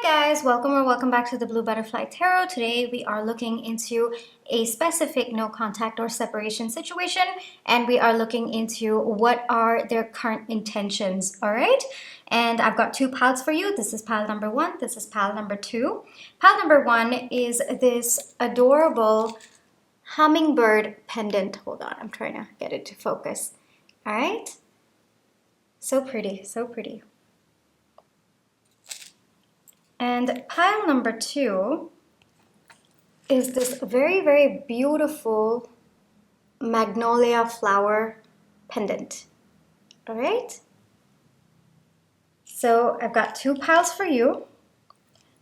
Guys, welcome back to the Blue Butterfly Tarot. Today we are looking into a specific no contact or separation situation, and we are looking into what are their current intentions. All right, and I've got two piles for you. This is pile number one, this is pile number two. Pile number one is this adorable hummingbird pendant. Hold on, I'm trying to get it to focus. All right, so pretty, so pretty. And pile number two is this very beautiful magnolia flower pendant. All right. So I've got two piles for you.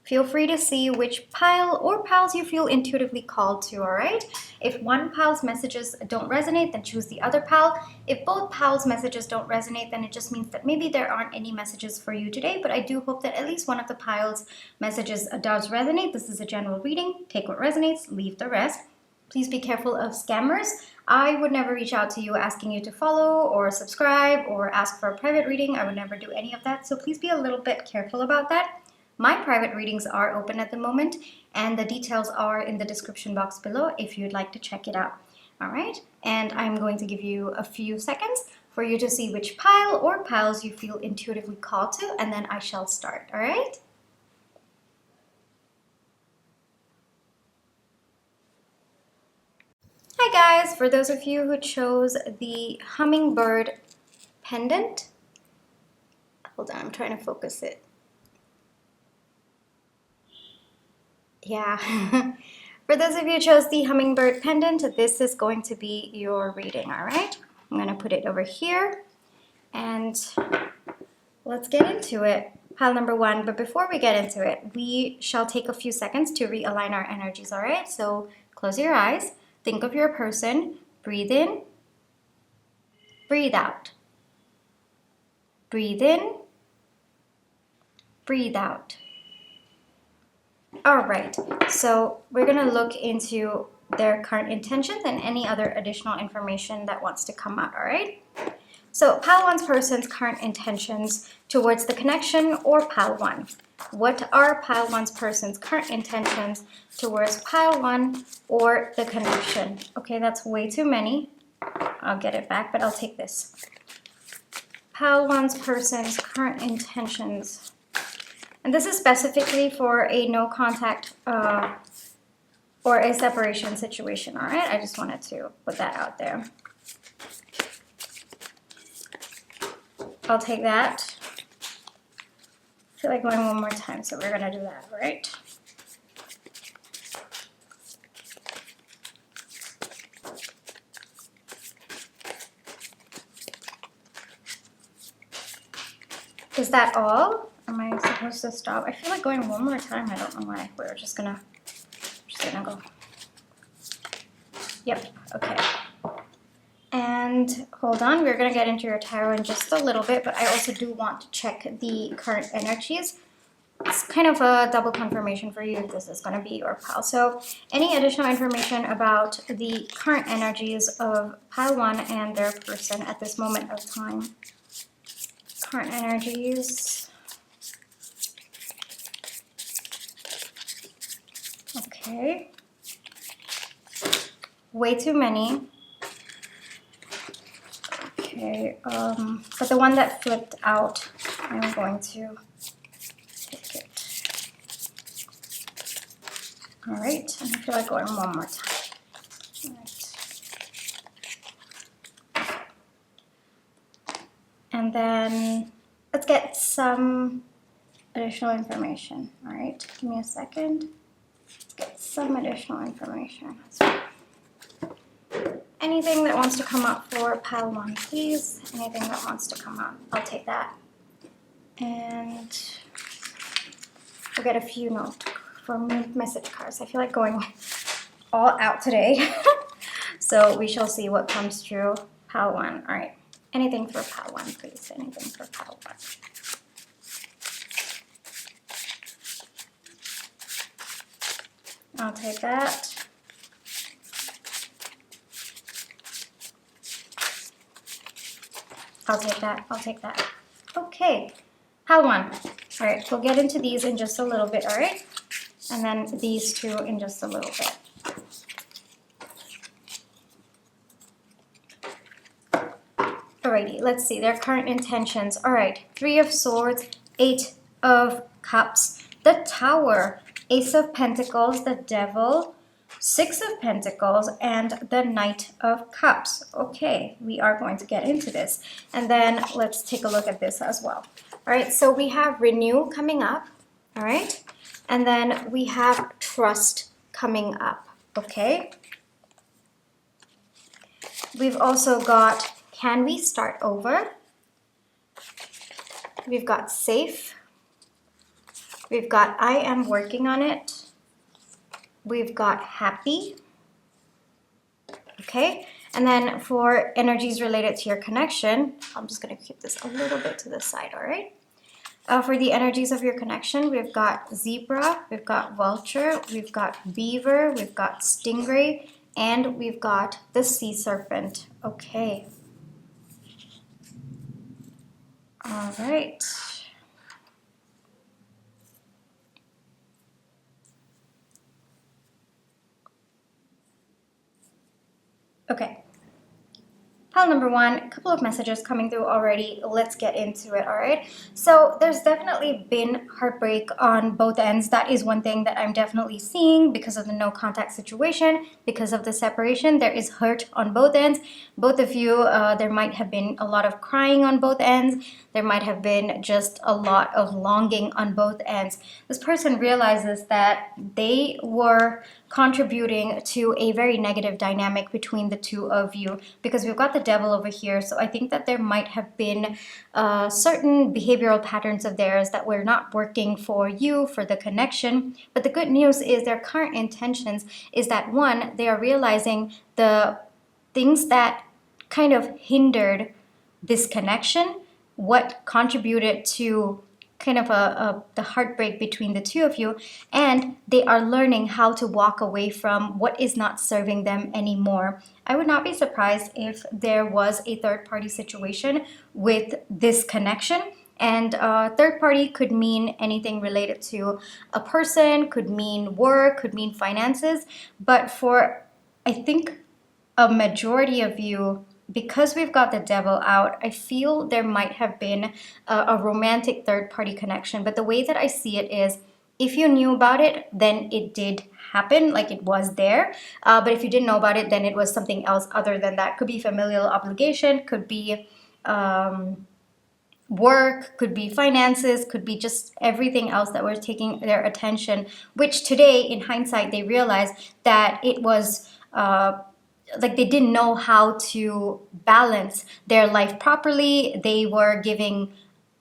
Feel free to see which pile or piles you feel intuitively called to, all right? If one pile's messages don't resonate, then choose the other pile. If both piles' messages don't resonate, then it just means that maybe there aren't any messages for you today, but I do hope that at least one of the piles' messages does resonate. This is a general reading. Take what resonates, leave the rest. Please be careful of scammers. I would never reach out to you asking you to follow or subscribe or ask for a private reading. I would never do any of that, so please be a little bit careful about that. My private readings are open at the moment, and the details are in the description box below if you'd like to check it out. All right, and I'm going to give you a few seconds for you to see which pile or piles you feel intuitively called to, and then I shall start. All right. Hi guys, for those of you who chose the hummingbird pendant, hold on, I'm trying to focus it. Yeah, for those of you who chose the hummingbird pendant, this is going to be your reading, all right? I'm going to put it over here, and let's get into it. Pile number one, but before we get into it, we shall take a few seconds to realign our energies, all right? So close your eyes, think of your person, breathe in, breathe out. Breathe in, breathe out. All right, so we're going to look into their current intentions and any other additional information that wants to come out, all right? So pile one's person's current intentions towards the connection or pile one. What are pile one's person's current intentions towards pile one or the connection? Okay, that's way too many. I'll get it back, but I'll take this. Pile one's person's current intentions. And this is specifically for a no contact or a separation situation, all right? I just wanted to put that out there. I'll take that. I feel like going one more time, so we're gonna do that, all right? Is that all? Am I supposed to stop? I feel like going one more time. I don't know why. We're just gonna go. Yep, okay. And hold on, we're gonna get into your tarot in just a little bit, but I also do want to check the current energies. It's kind of a double confirmation for you if this is gonna be your pile. So any additional information about the current energies of pile one and their person at this moment of time? Current energies. Okay, way too many. Okay, but the one that flipped out, I'm going to take it. All right, and I feel like going one more time. All right. And then let's get some additional information. All right, give me a second. Let's get some additional information. Anything that wants to come up for pile one, please. Anything that wants to come up, I'll take that. And we'll get a few notes for message cards. I feel like going all out today. So we shall see what comes through pile one. All right. Anything for pile one, please. Anything for pile one. I'll take that. I'll take that. I'll take that. Okay. Pile one. All right, we'll get into these in just a little bit, all right? And then these two in just a little bit. Alrighty, let's see their current intentions. All right, 3 of Swords, 8 of Cups, the Tower, Ace of Pentacles, the Devil, 6 of Pentacles, and the Knight of Cups. Okay, we are going to get into this. And then let's take a look at this as well. All right, so we have Renew coming up, all right? And then we have Trust coming up, okay? We've also got Can We Start Over? We've got Safe. We've got I Am Working on It. We've got Happy. Okay, and then for energies related to your connection, I'm just going to keep this a little bit to the side, all right? For the energies of your connection, we've got Zebra, we've got Vulture, we've got Beaver, we've got Stingray, and we've got the Sea Serpent. Okay. All right. Okay. Pile number 1, a couple of messages coming through already. Let's get into it, all right? So there's definitely been heartbreak on both ends. That is one thing that I'm definitely seeing because of the no contact situation, because of the separation. There is hurt on both ends. Both of you, there might have been a lot of crying on both ends. There might have been just a lot of longing on both ends. This person realizes that they were contributing to a very negative dynamic between the two of you because we've got the Devil over here. So I think that there might have been certain behavioral patterns of theirs that were not working for you, for the connection. But the good news is their current intentions is that, one, they are realizing the things that kind of hindered this connection, what contributed to kind of the heartbreak between the two of you, and they are learning how to walk away from what is not serving them anymore. I would not be surprised if there was a third-party situation with this connection. And third party could mean anything related to a person, could mean work, could mean finances. But for, I think, a majority of you, because we've got the Devil out, I feel there might have been a romantic third-party connection. But the way that I see it is, if you knew about it, then it did happen, like it was there. But if you didn't know about it, then it was something else other than that. Could be familial obligation, could be work, could be finances, could be just everything else that was taking their attention, which today, in hindsight, they realized that it was like they didn't know how to balance their life properly. They were giving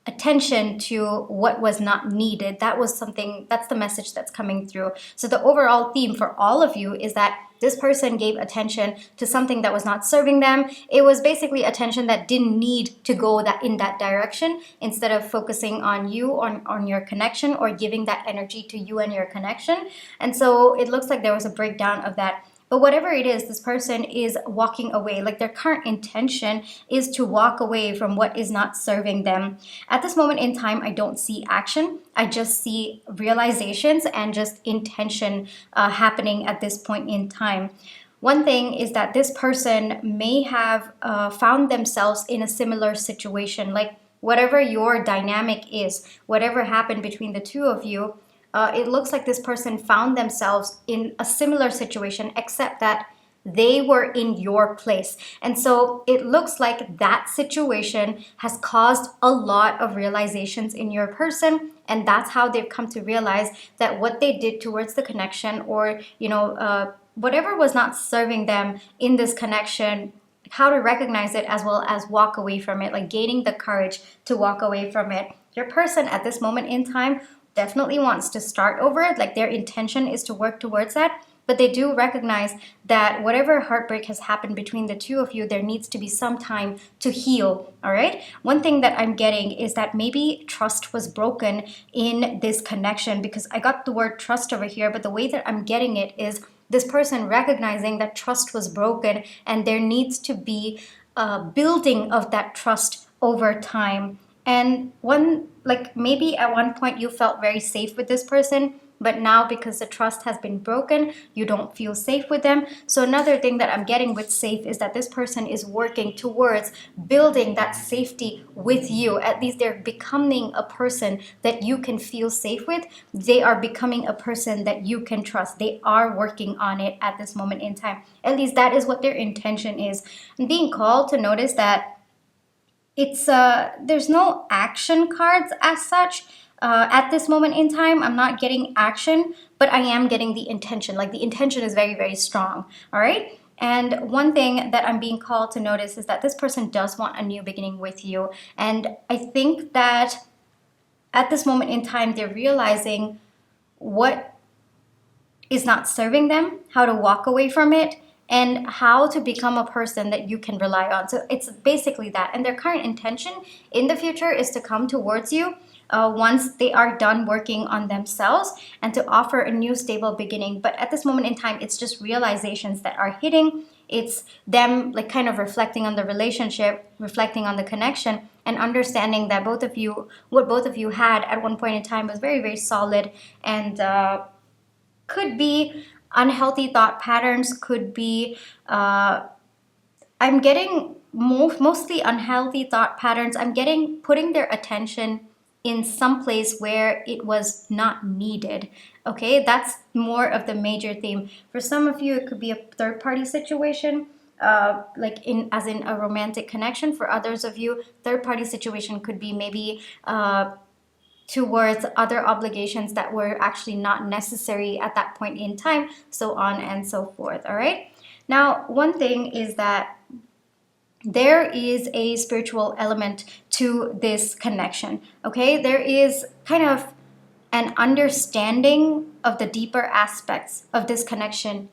attention to what was not needed. That was something, that's the message that's coming through. So the overall theme for all of you is that this person gave attention to something that was not serving them. It was basically attention that didn't need to go in that direction, instead of focusing on you, on your connection, or giving that energy to you and your connection. And so it looks like there was a breakdown of that. But whatever it is, this person is walking away. Like their current intention is to walk away from what is not serving them. At this moment in time, I don't see action. I just see realizations and just intention happening at this point in time. One thing is that this person may have found themselves in a similar situation. Like whatever your dynamic is, whatever happened between the two of you, it looks like this person found themselves in a similar situation, except that they were in your place. And so it looks like that situation has caused a lot of realizations in your person. And that's how they've come to realize that what they did towards the connection, or, whatever was not serving them in this connection, how to recognize it as well as walk away from it, like gaining the courage to walk away from it. Your person at this moment in time definitely wants to start over it, like their intention is to work towards that, but they do recognize that whatever heartbreak has happened between the two of you, there needs to be some time to heal, all right? One thing that I'm getting is that maybe trust was broken in this connection, because I got the word trust over here, but the way that I'm getting it is this person recognizing that trust was broken, and there needs to be a building of that trust over time. And maybe at one point you felt very safe with this person, but now because the trust has been broken, you don't feel safe with them. So another thing that I'm getting with safe is that this person is working towards building that safety with you. At least they're becoming a person that you can feel safe with. They are becoming a person that you can trust. They are working on it at this moment in time. At least that is what their intention is. I'm being called to notice that it's there's no action cards as such. At this moment in time, I'm not getting action, but I am getting the intention. Like, the intention is very, very strong. All right. And one thing that I'm being called to notice is that this person does want a new beginning with you. And I think that at this moment in time, they're realizing what is not serving them, how to walk away from it, and how to become a person that you can rely on. So it's basically that. And their current intention in the future is to come towards you once they are done working on themselves, and to offer a new stable beginning. But at this moment in time, it's just realizations that are hitting. It's them like kind of reflecting on the relationship, reflecting on the connection, and understanding that what both of you had at one point in time was very, very solid. And could be unhealthy thought patterns, could be I'm getting mostly unhealthy thought patterns. I'm getting putting their attention in some place where it was not needed. Okay, that's more of the major theme. For some of you, it could be a third party situation, as in a romantic connection. For others of you, third party situation could be maybe towards other obligations that were actually not necessary at that point in time, so on and so forth. All right. Now, one thing is that there is a spiritual element to this connection. Okay, there is kind of an understanding of the deeper aspects of this connection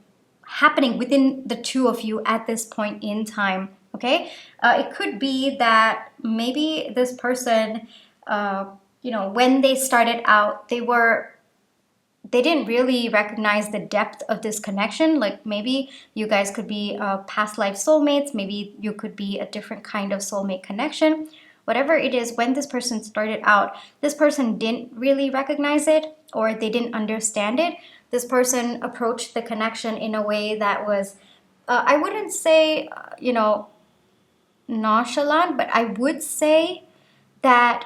happening within the two of you at this point in time. Okay, it could be that maybe this person, when they started out, they didn't really recognize the depth of this connection. Like, maybe you guys could be past life soulmates. Maybe you could be a different kind of soulmate connection. Whatever it is, when this person started out, this person didn't really recognize it, or they didn't understand it. This person approached the connection in a way that was, I wouldn't say, nonchalant, but I would say that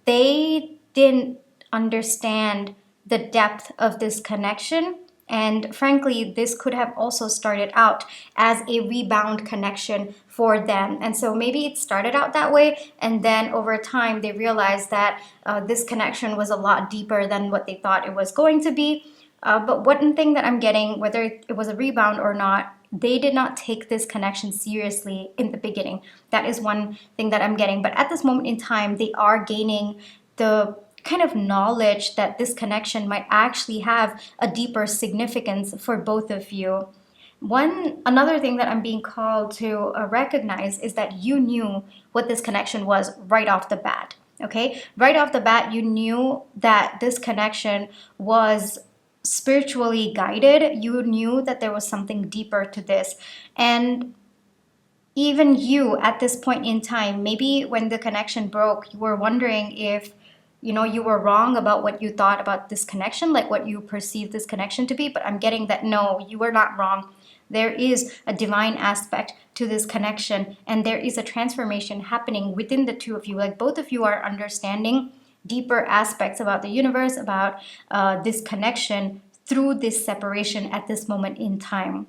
they didn't understand the depth of this connection. And frankly, this could have also started out as a rebound connection for them. And so maybe it started out that way, and then over time they realized that this connection was a lot deeper than what they thought it was going to be. But one thing that I'm getting, whether it was a rebound or not, they did not take this connection seriously in the beginning. That is one thing that I'm getting. But at this moment in time, they are gaining the kind of knowledge that this connection might actually have a deeper significance for both of you. Another thing that I'm being called to recognize is that you knew what this connection was right off the bat. Okay, right off the bat, you knew that this connection was spiritually guided. You knew that there was something deeper to this. And even you at this point in time, maybe when the connection broke, you were wondering if you were wrong about what you thought about this connection, like what you perceived this connection to be. But I'm getting that no, you were not wrong. There is a divine aspect to this connection, and there is a transformation happening within the two of you. Like, both of you are understanding deeper aspects about the universe, about this connection through this separation at this moment in time.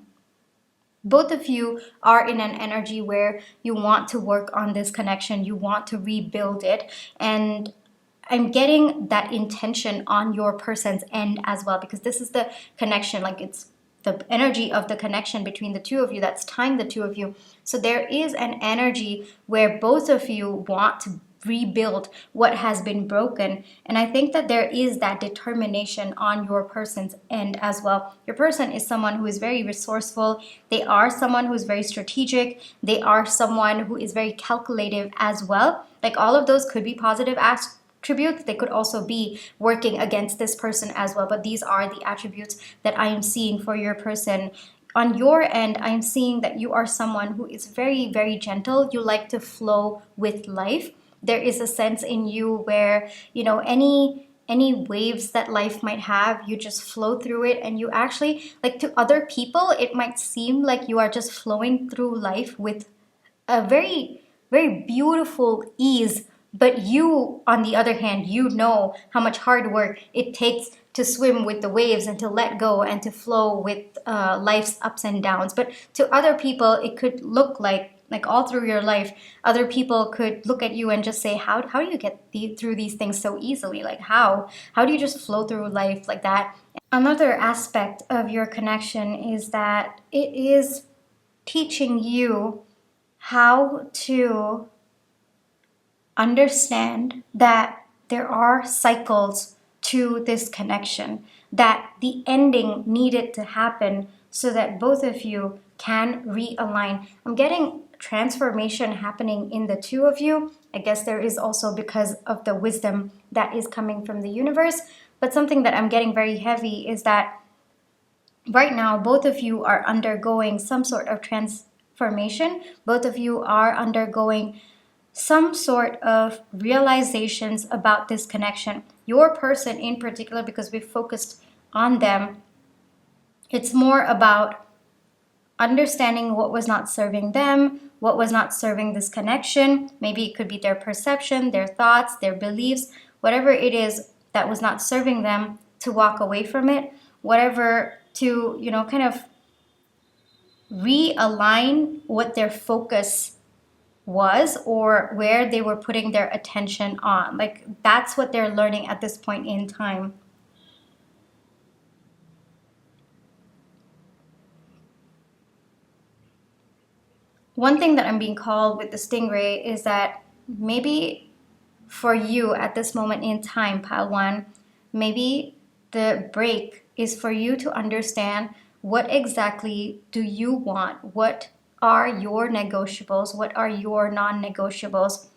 Both of you are in an energy where you want to work on this connection, you want to rebuild it, and I'm getting that intention on your person's end as well, because this is the connection, like it's the energy of the connection between the two of you that's tying the two of you. So there is an energy where both of you want to rebuild what has been broken. And I think that there is that determination on your person's end as well. Your person is someone who is very resourceful. They are someone who is very strategic. They are someone who is very calculative as well. Like, all of those could be positive attributes. They could also be working against this person as well. But these are the attributes that I am seeing for your person. On your end, I'm seeing that you are someone who is very, very gentle. You like to flow with life. There is a sense in you where, any waves that life might have, you just flow through it, and you actually, like, to other people it might seem like you are just flowing through life with a very, very beautiful ease. But you, on the other hand, you know how much hard work it takes to swim with the waves and to let go and to flow with life's ups and downs. But to other people, it could look like all through your life, other people could look at you and just say, how do you get through these things so easily? Like, how do you just flow through life like that? Another aspect of your connection is that it is teaching you how to understand that there are cycles to this connection, that the ending needed to happen so that both of you can realign. I'm getting transformation happening in the two of you. I guess there is also because of the wisdom that is coming from the universe. But something that I'm getting very heavy is that right now both of you are undergoing some sort of transformation. Both of you are undergoing some sort of realizations about this connection. Your person in particular, because we focused on them, it's more about understanding what was not serving them, what was not serving this connection. Maybe it could be their perception, their thoughts, their beliefs, whatever it is that was not serving them, to walk away from it, whatever, to, kind of realign what their focus was or where they were putting their attention on. Like, that's what they're learning at this point in time. One thing that I'm being called with the stingray is that maybe for you at this moment in time, Pile 1, maybe the break is for you to understand what exactly do you want? What are your negotiables? What are your non-negotiables?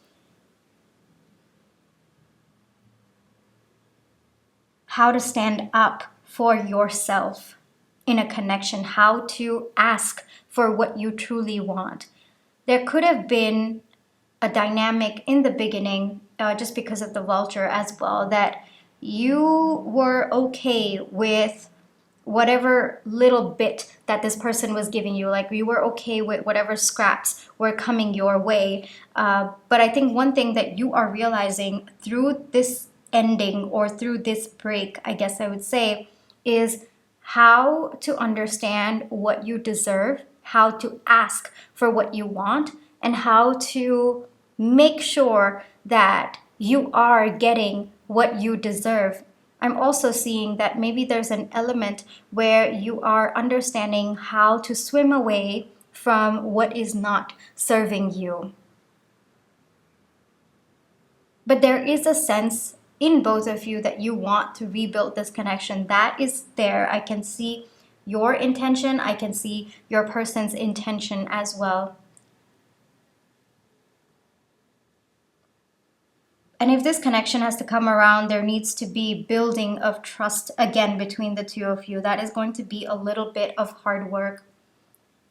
How to stand up for yourself in a connection, how to ask for what you truly want. There could have been a dynamic in the beginning, just because of the vulture as well, that you were okay with whatever little bit that this person was giving you. Like, you were okay with whatever scraps were coming your way. But I think one thing that you are realizing through this ending, or through this break, I guess I would say, is how to understand what you deserve, how to ask for what you want, and how to make sure that you are getting what you deserve. I'm also seeing that maybe there's an element where you are understanding how to swim away from what is not serving you. But there is a sense in both of you that you want to rebuild this connection. That is there. I can see your intention. I can see your person's intention as well. And if this connection has to come around, there needs to be building of trust again between the two of you. That is going to be a little bit of hard work.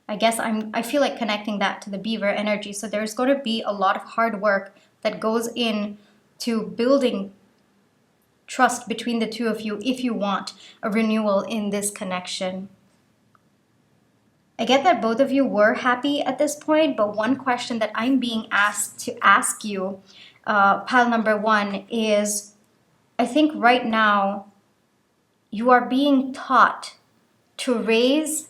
I guess I feel like connecting that to the beaver energy. So there's going to be a lot of hard work that goes in to building trust between the two of you if you want a renewal in this connection. I get that both of you were happy at this point, but one question that I'm being asked to ask you, pile number 1, is, I think right now you are being taught to raise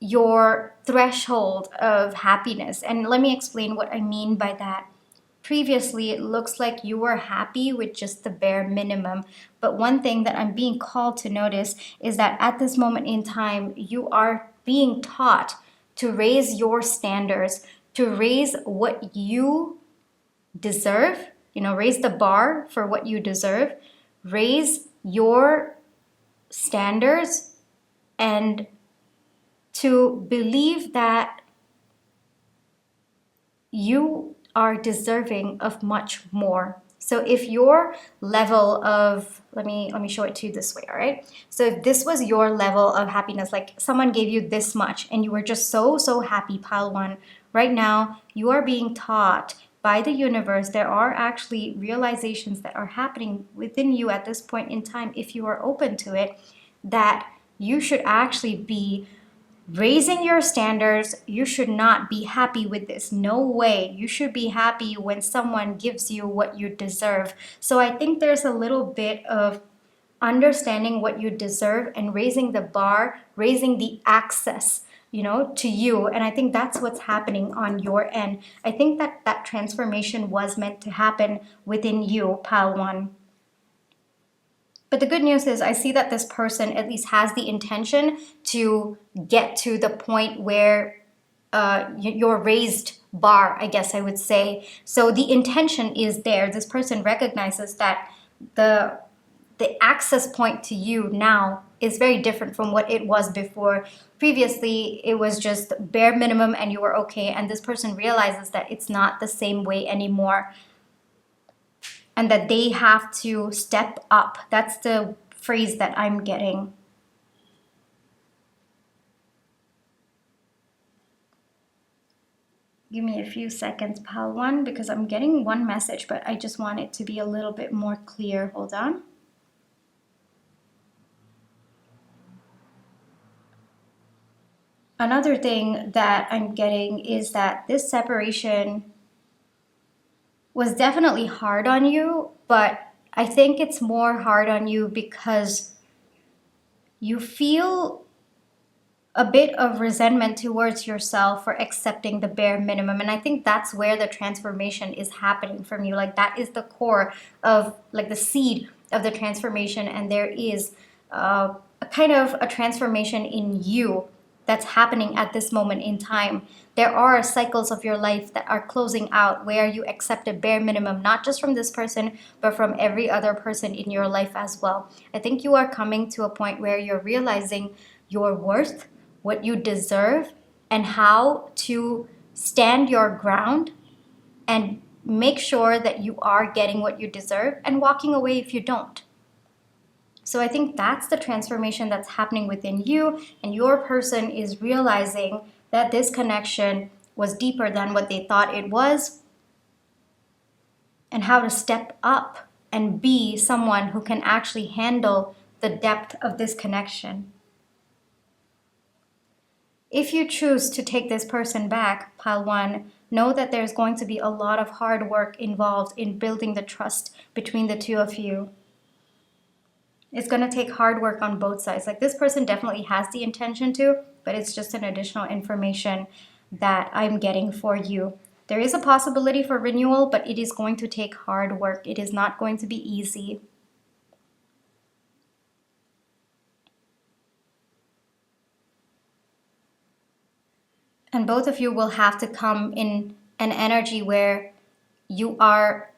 your threshold of happiness. And let me explain what I mean by that. Previously, it looks like you were happy with just the bare minimum. But one thing that I'm being called to notice is that at this moment in time, you are being taught to raise your standards, to raise what you deserve, raise the bar for what you deserve, raise your standards, and to believe that you are deserving of much more. So if your level of, let me show it to you this way, all right? So if this was your level of happiness, like someone gave you this much and you were just so happy, pile 1, right now you are being taught by the universe, there are actually realizations that are happening within you at this point in time, if you are open to it, that you should actually be raising your standards. You should not be happy with this. No way. You should be happy when someone gives you what you deserve. So I think there's a little bit of understanding what you deserve and raising the bar, raising the access, to you. And I think that's what's happening on your end. I think that transformation was meant to happen within you, pile one. But the good news is I see that this person at least has the intention to get to the point where your raised bar, I guess I would say. So the intention is there. This person recognizes that the access point to you now is very different from what it was before. Previously, it was just bare minimum and you were okay. And this person realizes that it's not the same way anymore, and that they have to step up. That's the phrase that I'm getting. Give me a few seconds, pile one, because I'm getting one message, but I just want it to be a little bit more clear. Hold on. Another thing that I'm getting is that this separation was definitely hard on you, but I think it's more hard on you because you feel a bit of resentment towards yourself for accepting the bare minimum. And I think that's where the transformation is happening from you. Like, that is the core of, like, the seed of the transformation. And there is a kind of a transformation in you that's happening at this moment in time. There are cycles of your life that are closing out where you accept a bare minimum, not just from this person, but from every other person in your life as well. I think you are coming to a point where you're realizing your worth, what you deserve, and how to stand your ground and make sure that you are getting what you deserve and walking away if you don't. So I think that's the transformation that's happening within you, and your person is realizing that this connection was deeper than what they thought it was, and how to step up and be someone who can actually handle the depth of this connection. If you choose to take this person back, pile one, know that there's going to be a lot of hard work involved in building the trust between the two of you. It's going to take hard work on both sides. Like, this person definitely has the intention to, but it's just an additional information that I'm getting for you. There is a possibility for renewal, but it is going to take hard work. It is not going to be easy. And both of you will have to come in an energy where you are,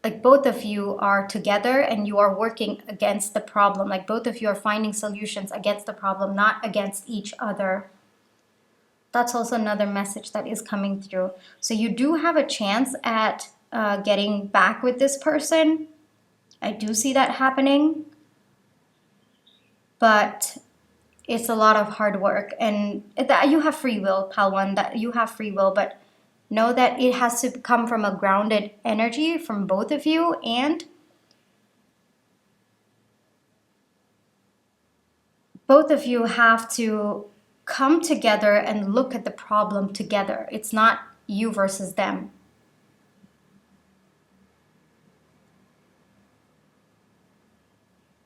like, both of you are together and you are working against the problem. Like, both of you are finding solutions against the problem, not against each other. That's also another message that is coming through. So you do have a chance at getting back with this person. I do see that happening. But it's a lot of hard work. And that you have free will, pal one, that you have free will. But know that it has to come from a grounded energy from both of you, and both of you have to come together and look at the problem together. It's not you versus them.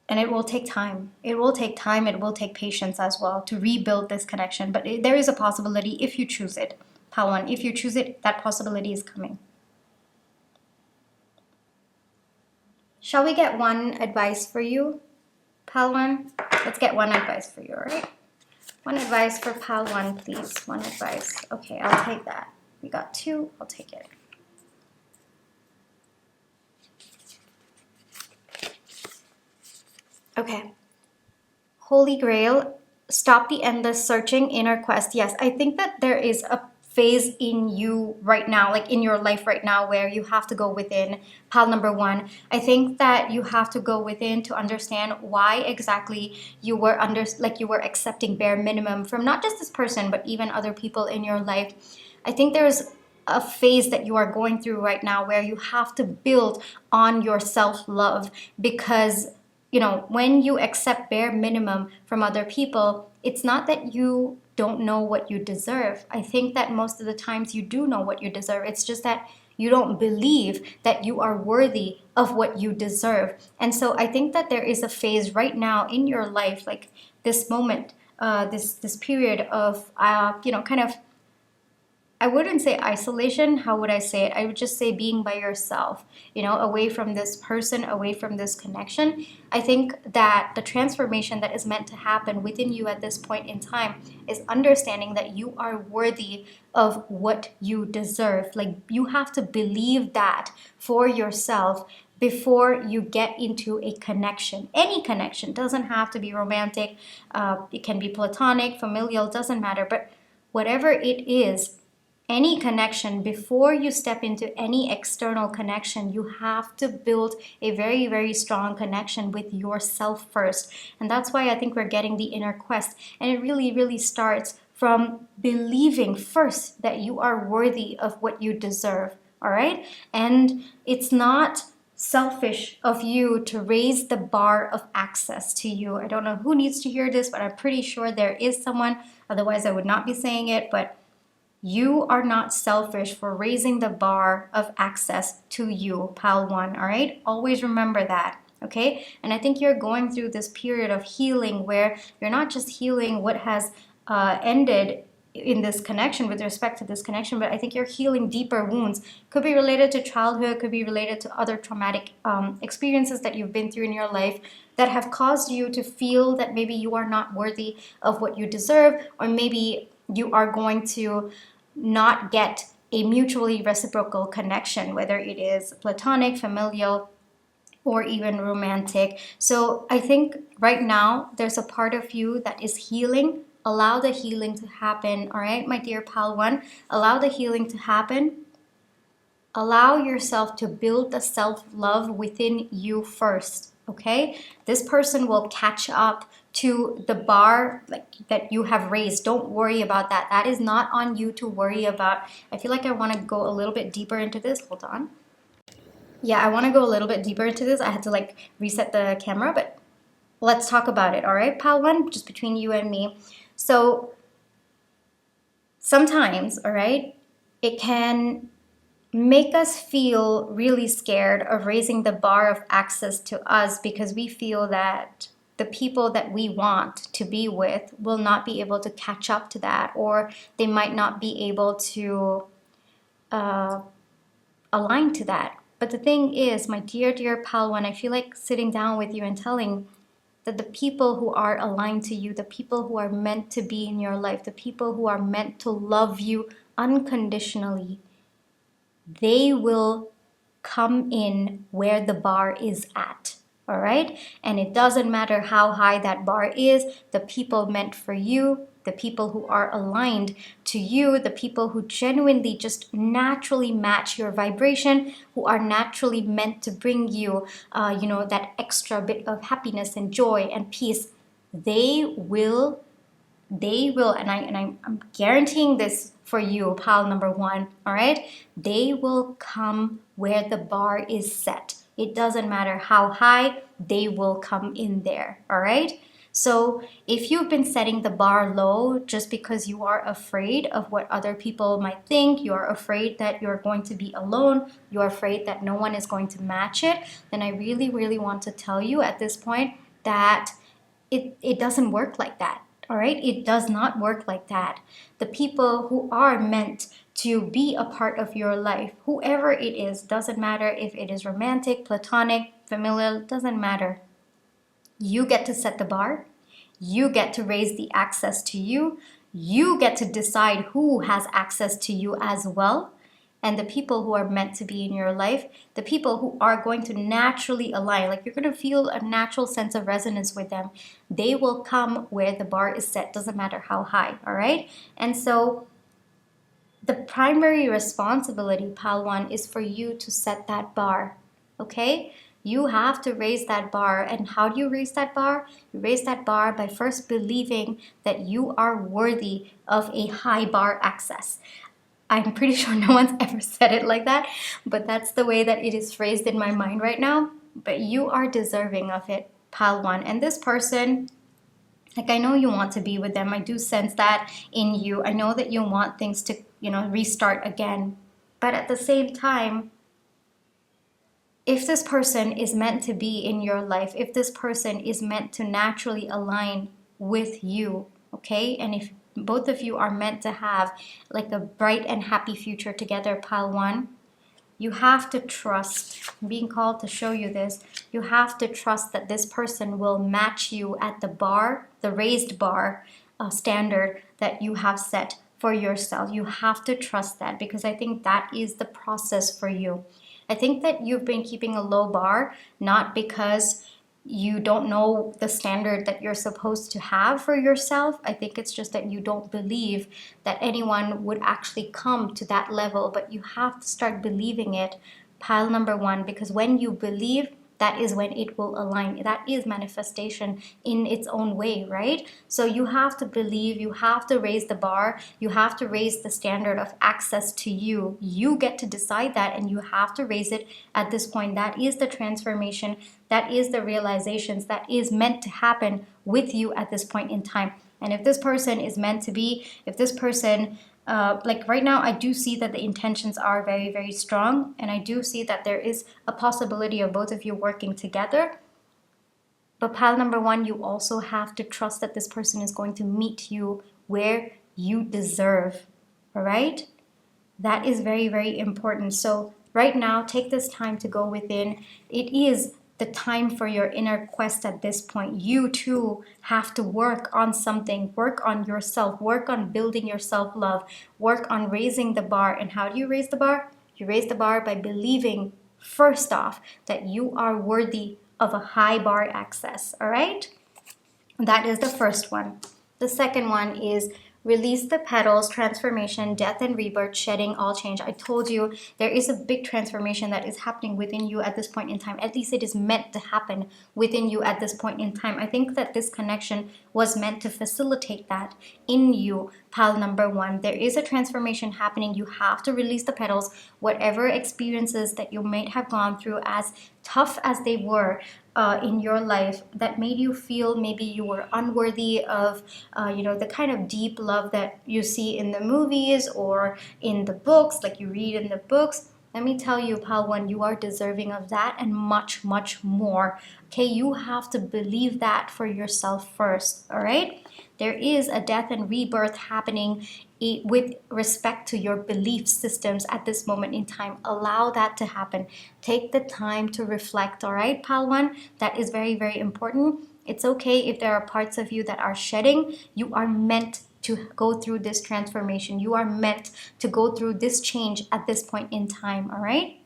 And it will take time. It will take time. It will take patience as well to rebuild this connection. But there is a possibility if you choose it. Pawan, if you choose it, that possibility is coming. Shall we get one advice for you, Palwan? Let's get one advice for you, all right? One advice for Palwan, please. One advice. Okay, I'll take that. We got two. I'll take it. Okay. Holy Grail, stop the endless searching, inner quest. Yes, I think that there is a phase in you right now, like in your life right now, where you have to go within. Pal number one, I think that you have to go within to understand why exactly you were you were accepting bare minimum from not just this person, but even other people in your life. I think there's a phase that you are going through right now where you have to build on your self-love, because when you accept bare minimum from other people, it's not that you don't know what you deserve. I think that most of the times you do know what you deserve. It's just that you don't believe that you are worthy of what you deserve. And so I think that there is a phase right now in your life, like this moment, this period of kind of, I wouldn't say isolation. How would I say it? I would just say being by yourself, away from this person, away from this connection. I think that the transformation that is meant to happen within you at this point in time is understanding that you are worthy of what you deserve. Like, you have to believe that for yourself before you get into a connection. Any connection doesn't have to be romantic. It can be platonic, familial, doesn't matter. But whatever it is, any connection, before you step into any external connection, you have to build a very, very strong connection with yourself first. And that's why I think we're getting the inner quest. And it really, really starts from believing first that you are worthy of what you deserve. All right? And it's not selfish of you to raise the bar of access to you. I don't know who needs to hear this, but I'm pretty sure there is someone. Otherwise, I would not be saying it. But you are not selfish for raising the bar of access to you, pile one, all right? Always remember that, okay? And I think you're going through this period of healing where you're not just healing what has ended in this connection with respect to this connection, but I think you're healing deeper wounds. Could be related to childhood, could be related to other traumatic experiences that you've been through in your life that have caused you to feel that maybe you are not worthy of what you deserve, or maybe you are going to not get a mutually reciprocal connection, whether it is platonic, familial, or even romantic. So I think right now there's a part of you that is healing. Allow the healing to happen, all right, my dear pal one. Allow the healing to happen. Allow yourself to build the self-love within you first, okay? This person will catch up to the bar that you have raised. Don't worry about that. That is not on you to worry about. I feel like I want to go a little bit deeper into this. Hold on. Yeah, I want to go a little bit deeper into this. I had to reset the camera, but let's talk about it, all right, pal one, just between you and me. So sometimes, all right, it can make us feel really scared of raising the bar of access to us because we feel that the people that we want to be with will not be able to catch up to that, or they might not be able to align to that. But the thing is, my dear, dear pal one, I feel like sitting down with you and telling that the people who are aligned to you, the people who are meant to be in your life, the people who are meant to love you unconditionally, they will come in where the bar is at. All right? And it doesn't matter how high that bar is, the people meant for you, the people who are aligned to you, the people who genuinely just naturally match your vibration, who are naturally meant to bring you, that extra bit of happiness and joy and peace, they will, and I'm guaranteeing this for you, pal number one, all right? They will come where the bar is set. It doesn't matter how high, they will come in there, all right? So if you've been setting the bar low just because you are afraid of what other people might think, you are afraid that you're going to be alone, you're afraid that no one is going to match it, then I really, really want to tell you at this point that it doesn't work like that. All right, it does not work like that. The people who are meant to be a part of your life, whoever it is, doesn't matter if it is romantic, platonic, familial, doesn't matter. You get to set the bar. You get to raise the access to you. You get to decide who has access to you as well. And the people who are meant to be in your life, the people who are going to naturally align, like you're going to feel a natural sense of resonance with them, they will come where the bar is set, doesn't matter how high, all right? And so the primary responsibility, pal one, is for you to set that bar, okay? You have to raise that bar. And how do you raise that bar? You raise that bar by first believing that you are worthy of a high bar access. I'm pretty sure no one's ever said it like that, but that's the way that it is phrased in my mind right now. But you are deserving of it, pile one. And this person, like, I know you want to be with them. I do sense that in you. I know that you want things to, restart again. But at the same time, if this person is meant to be in your life, if this person is meant to naturally align with you, okay? And if both of you are meant to have like a bright and happy future together, pile one, you have to trust, I'm being called to show you this, you have to trust that this person will match you at the bar, the raised bar standard that you have set for yourself. You have to trust that, because I think that is the process for you. I think that you've been keeping a low bar, not because you don't know the standard that you're supposed to have for yourself. I think it's just that you don't believe that anyone would actually come to that level, but you have to start believing it, pile number one, because when you believe, that is when it will align. That is manifestation in its own way, right? So you have to believe, you have to raise the bar, you have to raise the standard of access to you. You get to decide that, and you have to raise it at this point. That is the transformation, that is the realizations that is meant to happen with you at this point in time. And if this person is meant to be, if this person like right now, I do see that the intentions are very, very strong, and I do see that there is a possibility of both of you working together. But pile number one, you also have to trust that this person is going to meet you where you deserve. All right? That is very, very important. So right now, take this time to go within. It is the time for your inner quest at this point. You too have to work on something, work on yourself, work on building your self-love, work on raising the bar. And how do you raise the bar? You raise the bar by believing, first off, that you are worthy of a high bar access. All right? That is the first one. The second one is release the petals, transformation, death and rebirth, shedding, all change. I told you there is a big transformation that is happening within you at this point in time. At least it is meant to happen within you at this point in time. I think that this connection was meant to facilitate that in you, pile number one. There is a transformation happening. You have to release the petals. Whatever experiences that you might have gone through, as tough as they were, in your life, that made you feel maybe you were unworthy of, the kind of deep love that you see in the movies or in the books, like you read in the books. Let me tell you, pile one, you are deserving of that and much, much more. Okay, you have to believe that for yourself first, all right? There is a death and rebirth happening with respect to your belief systems at this moment in time. Allow that to happen. Take the time to reflect, all right, pile one? That is very, very important. It's okay if there are parts of you that are shedding. You are meant to go through this transformation. You are meant to go through this change at this point in time, all right?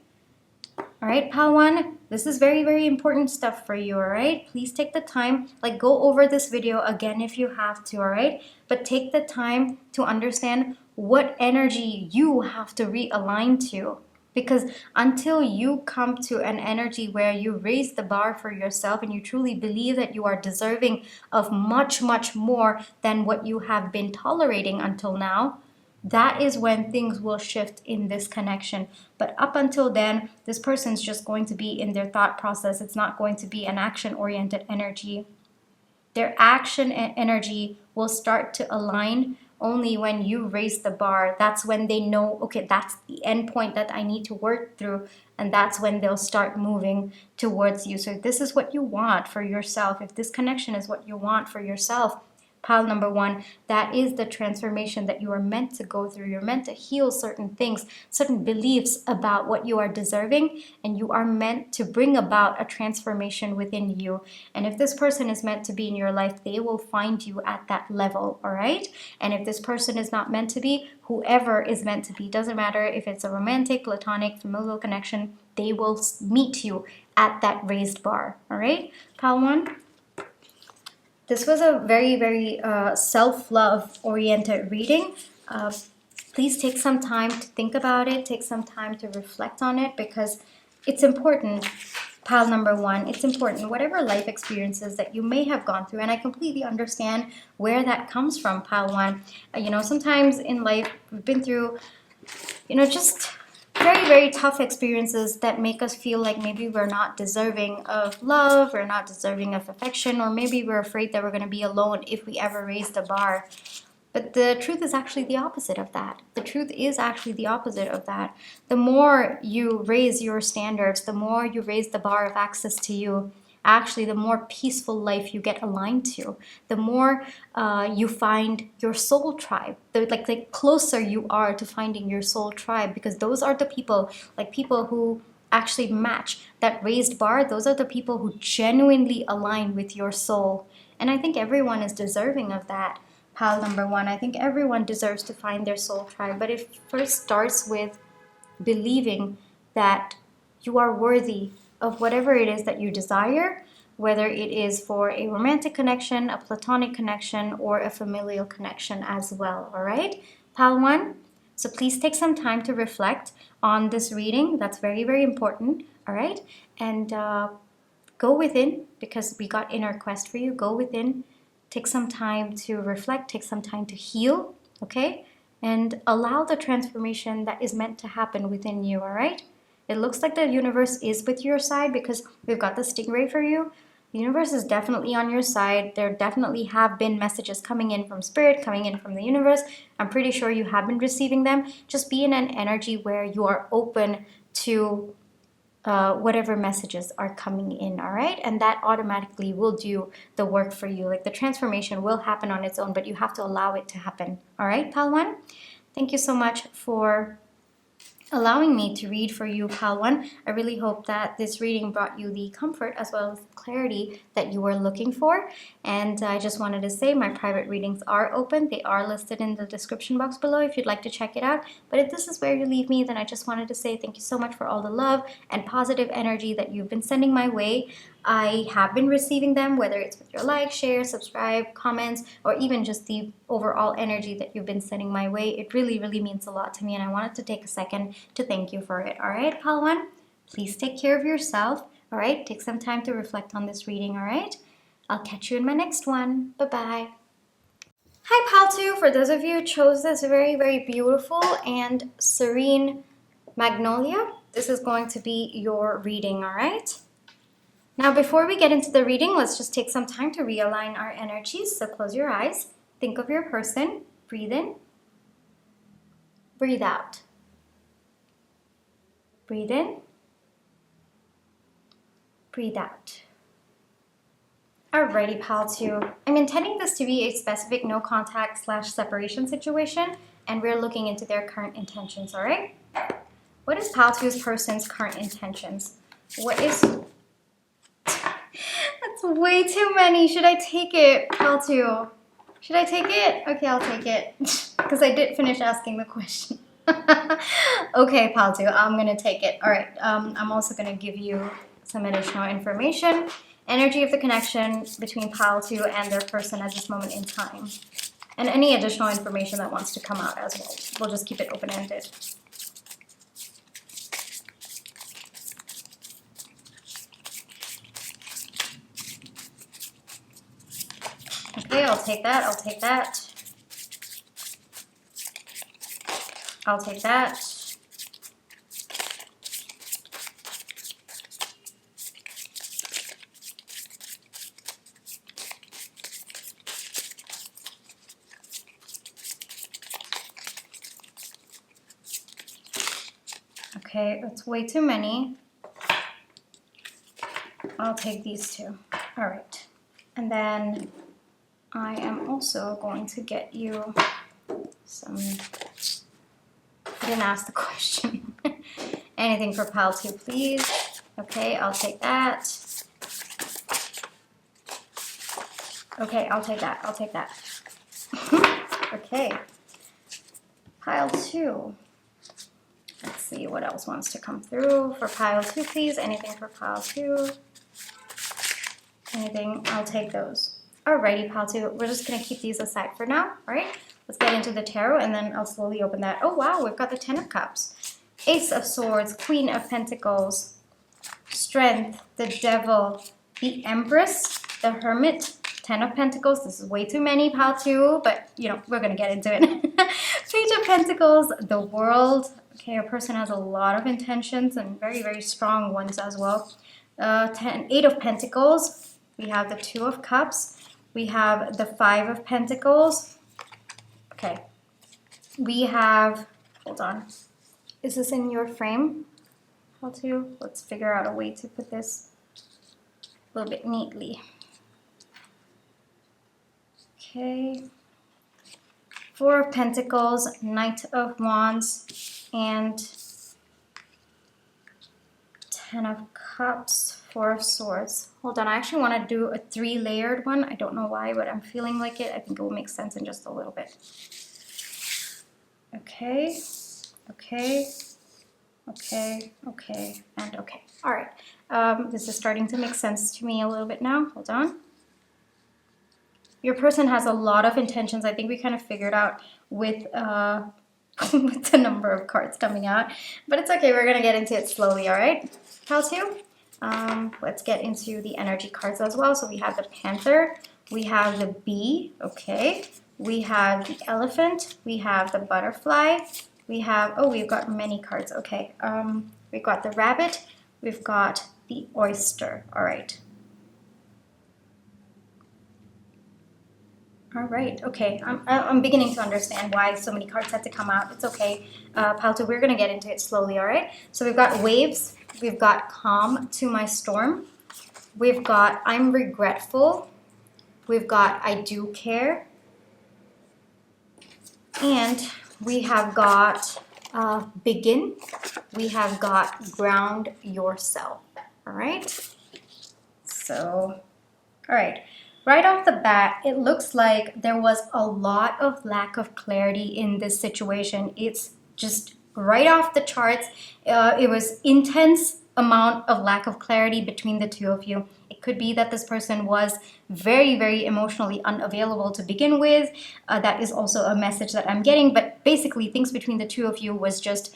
All right, pile one, this is very, very important stuff for you, all right? Please take the time, like go over this video again if you have to, all right? But take the time to understand what energy you have to realign to. Because until you come to an energy where you raise the bar for yourself and you truly believe that you are deserving of much, much more than what you have been tolerating until now, that is when things will shift in this connection. But up until then, this person's just going to be in their thought process. It's not going to be an action-oriented energy. Their action energy will start to align only when you raise the bar. That's when they know, okay, that's the end point that I need to work through. And that's when they'll start moving towards you. So if this is what you want for yourself, if this connection is what you want for yourself, pile number one, that is the transformation that you are meant to go through. You're meant to heal certain things, certain beliefs about what you are deserving, and you are meant to bring about a transformation within you. And if this person is meant to be in your life, they will find you at that level, all right? And if this person is not meant to be, whoever is meant to be, doesn't matter if it's a romantic, platonic, familial connection, they will meet you at that raised bar, all right? Pile one. This was a very, very self-love oriented reading. Please take some time to think about it, take some time to reflect on it, because it's important, pile number one, it's important, whatever life experiences that you may have gone through, and I completely understand where that comes from, pile one. Sometimes in life, we've been through just very, very tough experiences that make us feel like maybe we're not deserving of love, we're not deserving of affection, or maybe we're afraid that we're going to be alone if we ever raise the bar. But the truth is actually the opposite of that. The truth is actually the opposite of that. The more you raise your standards, the more you raise the bar of access to you, actually the more peaceful life you get aligned to, the more you find your soul tribe, the closer you are to finding your soul tribe, because those are the people who actually match that raised bar. Those are the people who genuinely align with your soul. And I think everyone is deserving of that. Pile number one, I think everyone deserves to find their soul tribe, but it first starts with believing that you are worthy of whatever it is that you desire, whether it is for a romantic connection, a platonic connection, or a familial connection as well, all right? Pile one, so please take some time to reflect on this reading. That's very, very important, all right? And go within, because we got inner quest for you. Go within. Take some time to reflect, take some time to heal, okay? And allow the transformation that is meant to happen within you, all right? It looks like the universe is with your side because we've got the stingray for you. The universe is definitely on your side. There definitely have been messages coming in from spirit, coming in from the universe. I'm pretty sure you have been receiving them. Just be in an energy where you are open to whatever messages are coming in, all right? And that automatically will do the work for you. Like the transformation will happen on its own, but you have to allow it to happen, all right, Pal One? Thank you so much for allowing me to read for you, Pal One. I really hope that this reading brought you the comfort as well as clarity that you were looking for. And I just wanted to say my private readings are open. They are listed in the description box below if you'd like to check it out. But if this is where you leave me, then I just wanted to say thank you so much for all the love and positive energy that you've been sending my way. I have been receiving them, whether it's with your like, share, subscribe, comments, or even just the overall energy that you've been sending my way. It really, really means a lot to me, and I wanted to take a second to thank you for it. All right, Pal One, please take care of yourself. All right, take some time to reflect on this reading. All right, I'll catch you in my next one. Bye-bye. Hi, Pal Two. For those of you who chose this very, very beautiful and serene magnolia, this is going to be your reading. All right. Now, before we get into the reading, let's just take some time to realign our energies. So close your eyes, think of your person, breathe in, breathe out. Breathe in, breathe out. Alrighty, Pal Two. I'm intending this to be a specific no contact / separation situation, and we're looking into their current intentions, alright? What is Pal Two's person's current intentions? What is... That's way too many. Should I take it, Pal Two? Should I take it? Okay, I'll take it. Because I did finish asking the question. Okay, Pal Two, I'm going to take it. All right, I'm also going to give you some additional information. Energy of the connection between Pal Two and their person at this moment in time. And any additional information that wants to come out as well. We'll just keep it open-ended. Okay, I'll take that, I'll take that. I'll take that. Okay, that's way too many. I'll take these two. All right. And then I am also going to get you some... I didn't ask the question. Anything for Pal Two, please. Okay, I'll take that. Okay, I'll take that. I'll take that. Okay. Pile Two. Let's see what else wants to come through for Pile Two, please. Anything for Pile Two? Anything? I'll take those. Alrighty, Pile Two. We're just going to keep these aside for now. Alright? Let's get into the tarot, and then I'll slowly open that. Oh, wow, we've got the Ten of Cups. Ace of Swords, Queen of Pentacles, Strength, the Devil, the Empress, the Hermit, Ten of Pentacles. This is way too many, pile 2, but you know, we're gonna get into it. Page of Pentacles, the World. Okay, a person has a lot of intentions and very, very strong ones as well. Eight of Pentacles. We have the Two of Cups. We have the Five of Pentacles. Okay. We have, hold on. Is this in your frame? How to? Let's figure out a way to put this a little bit neatly. Okay. Four of Pentacles, Knight of Wands, and Ten of Cups, Four of Swords. Hold on, I actually want to do a 3-layered one. I don't know why, but I'm feeling like it. I think it will make sense in just a little bit. Okay, okay, okay, okay, and okay. All right, this is starting to make sense to me a little bit now. Hold on. Your person has a lot of intentions. I think we kind of figured out with with the number of cards coming out, but it's okay. We're gonna get into it slowly. All right, pile 2. Let's get into the energy cards as well. So we have the Panther, we have the Bee. Okay, we have the Elephant, we have the Butterfly, we have, oh, we've got many cards. Okay, we've got the Rabbit, we've got the Oyster. All right. All right, okay. I'm beginning to understand why so many cards had to come out. It's okay. Pile 2, we're going to get into it slowly, all right? So we've got Waves. We've got Calm to My Storm. We've got I'm Regretful. We've got I Do Care. And we have got Begin. We have got Ground Yourself, all right? So, all right. Right off the bat, it looks like there was a lot of lack of clarity in this situation. It's just right off the charts. It was intense amount of lack of clarity between the two of you. It could be that this person was very, very emotionally unavailable to begin with. That is also a message that I'm getting. But basically, things between the two of you was just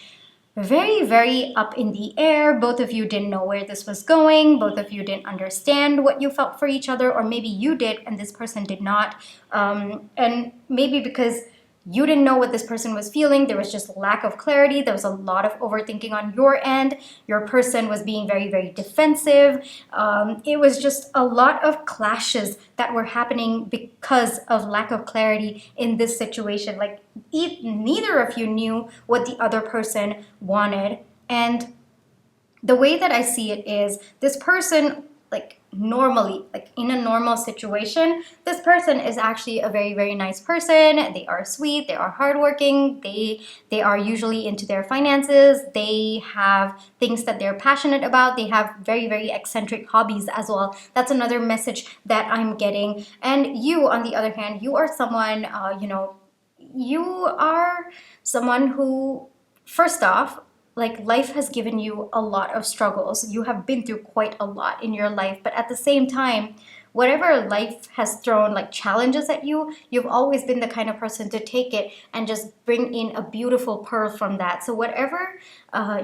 very, very up in the air. Both of you didn't know where this was going. Both of you didn't understand what you felt for each other, or maybe you did and this person did not. And maybe because you didn't know what this person was feeling, there was just lack of clarity. There was a lot of overthinking on your end. Your person was being very, very defensive. It was just a lot of clashes that were happening because of lack of clarity in this situation. Like neither of you knew what the other person wanted. And the way that I see it is this person, like normally, like in a normal situation, this person is actually a very, very nice person. They are sweet, they are hardworking, they are usually into their finances, they have things that they're passionate about, they have very, very eccentric hobbies as well. That's another message that I'm getting. And you, on the other hand, you are someone, you are someone who, first off, like life has given you a lot of struggles. You have been through quite a lot in your life, but at the same time, whatever life has thrown like challenges at you, you've always been the kind of person to take it and just bring in a beautiful pearl from that. So whatever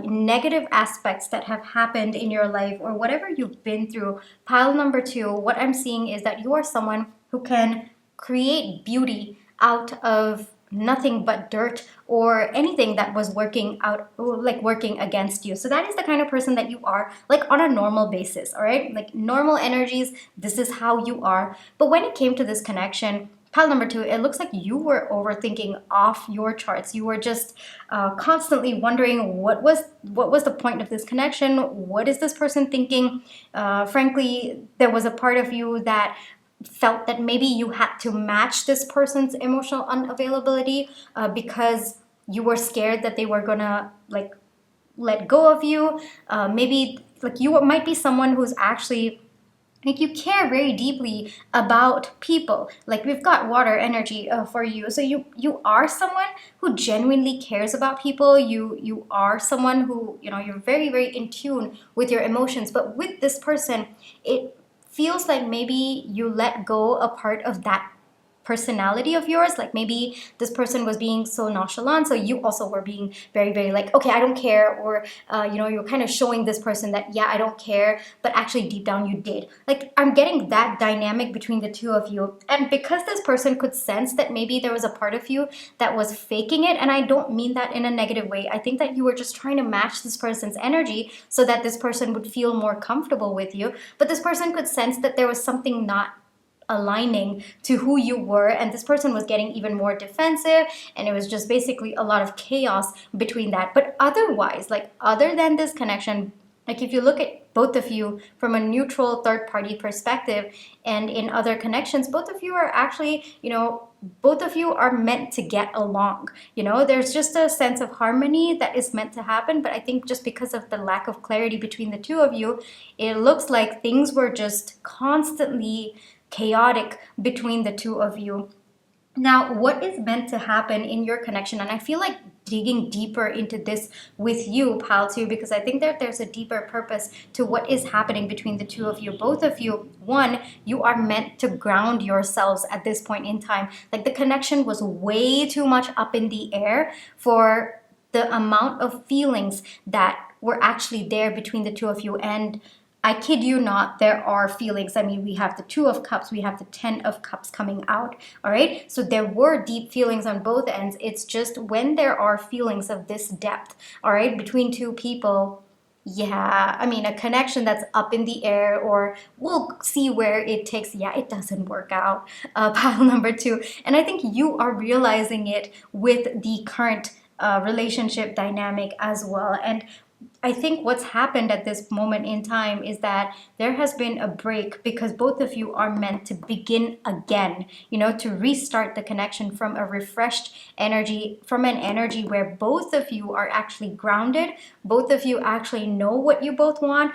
negative aspects that have happened in your life or whatever you've been through, pile number 2, what I'm seeing is that you are someone who can create beauty out of nothing but dirt or anything that was working against you. So that is the kind of person that you are, like on a normal basis, all right? Like normal energies, this is how you are. But when it came to this connection, pile number 2, it looks like you were overthinking off your charts. You were just constantly wondering what was the point of this connection? What is this person thinking? Frankly, there was a part of you that felt that maybe you had to match this person's emotional unavailability because you were scared that they were gonna like let go of you. Maybe like you might be someone who's actually like you care very deeply about people. Like we've got water energy for you, so you are someone who genuinely cares about people. You are someone who, you're very, very in tune with your emotions. But with this person, it feels like maybe you let go a part of that personality of yours. Like maybe this person was being so nonchalant, so you also were being very, very like, okay, I don't care, or you're kind of showing this person that, yeah, I don't care, but actually deep down you did. Like, I'm getting that dynamic between the two of you. And because this person could sense that maybe there was a part of you that was faking it, and I don't mean that in a negative way, I think that you were just trying to match this person's energy so that this person would feel more comfortable with you, but this person could sense that there was something not aligning to who you were, and this person was getting even more defensive, and it was just basically a lot of chaos between that. But otherwise, like, other than this connection, like, if you look at both of you from a neutral third party perspective, and in other connections, both of you are actually, both of you are meant to get along. There's just a sense of harmony that is meant to happen. But I think just because of the lack of clarity between the two of you, it looks like things were just constantly chaotic between the two of you. Now, what is meant to happen in your connection? And I feel like digging deeper into this with you, pal, too, because I think that there's a deeper purpose to what is happening between the two of you. Both of you, one, you are meant to ground yourselves at this point in time. Like, the connection was way too much up in the air for the amount of feelings that were actually there between the two of you. And I kid you not, there are feelings. I mean, we have the Two of Cups, we have the Ten of Cups coming out, all right? So there were deep feelings on both ends. It's just when there are feelings of this depth, all right, between two people, yeah, I mean, a connection that's up in the air, or we'll see where it takes, yeah, it doesn't work out, pile number two. And I think you are realizing it with the current relationship dynamic as well. And I think what's happened at this moment in time is that there has been a break because both of you are meant to begin again, to restart the connection from a refreshed energy, from an energy where both of you are actually grounded. Both of you actually know what you both want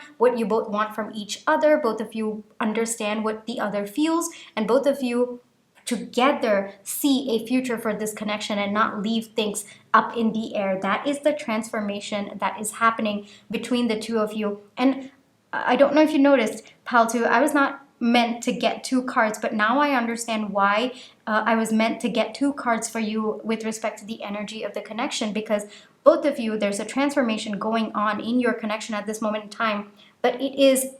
from each other. Both of you understand what the other feels, and both of you together see a future for this connection and not leave things up in the air. That is the transformation that is happening between the two of you. And I don't know if you noticed, pal, too, I was not meant to get two cards, but now I understand why I was meant to get two cards for you with respect to the energy of the connection, because both of you, there's a transformation going on in your connection at this moment in time, but it is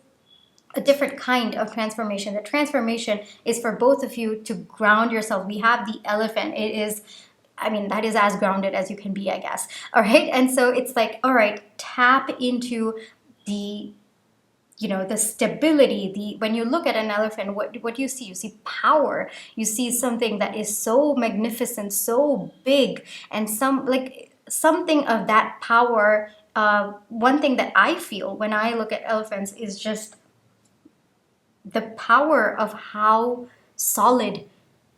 a different kind of transformation. The transformation is for both of you to ground yourself. We have the Elephant. It is, I mean, that is as grounded as you can be, I guess. All right. And so it's like, all right, tap into the the stability. When you look at an elephant, what do you see? You see power. You see something that is so magnificent, so big, and something of that power. One thing that I feel when I look at elephants is just the power of how solid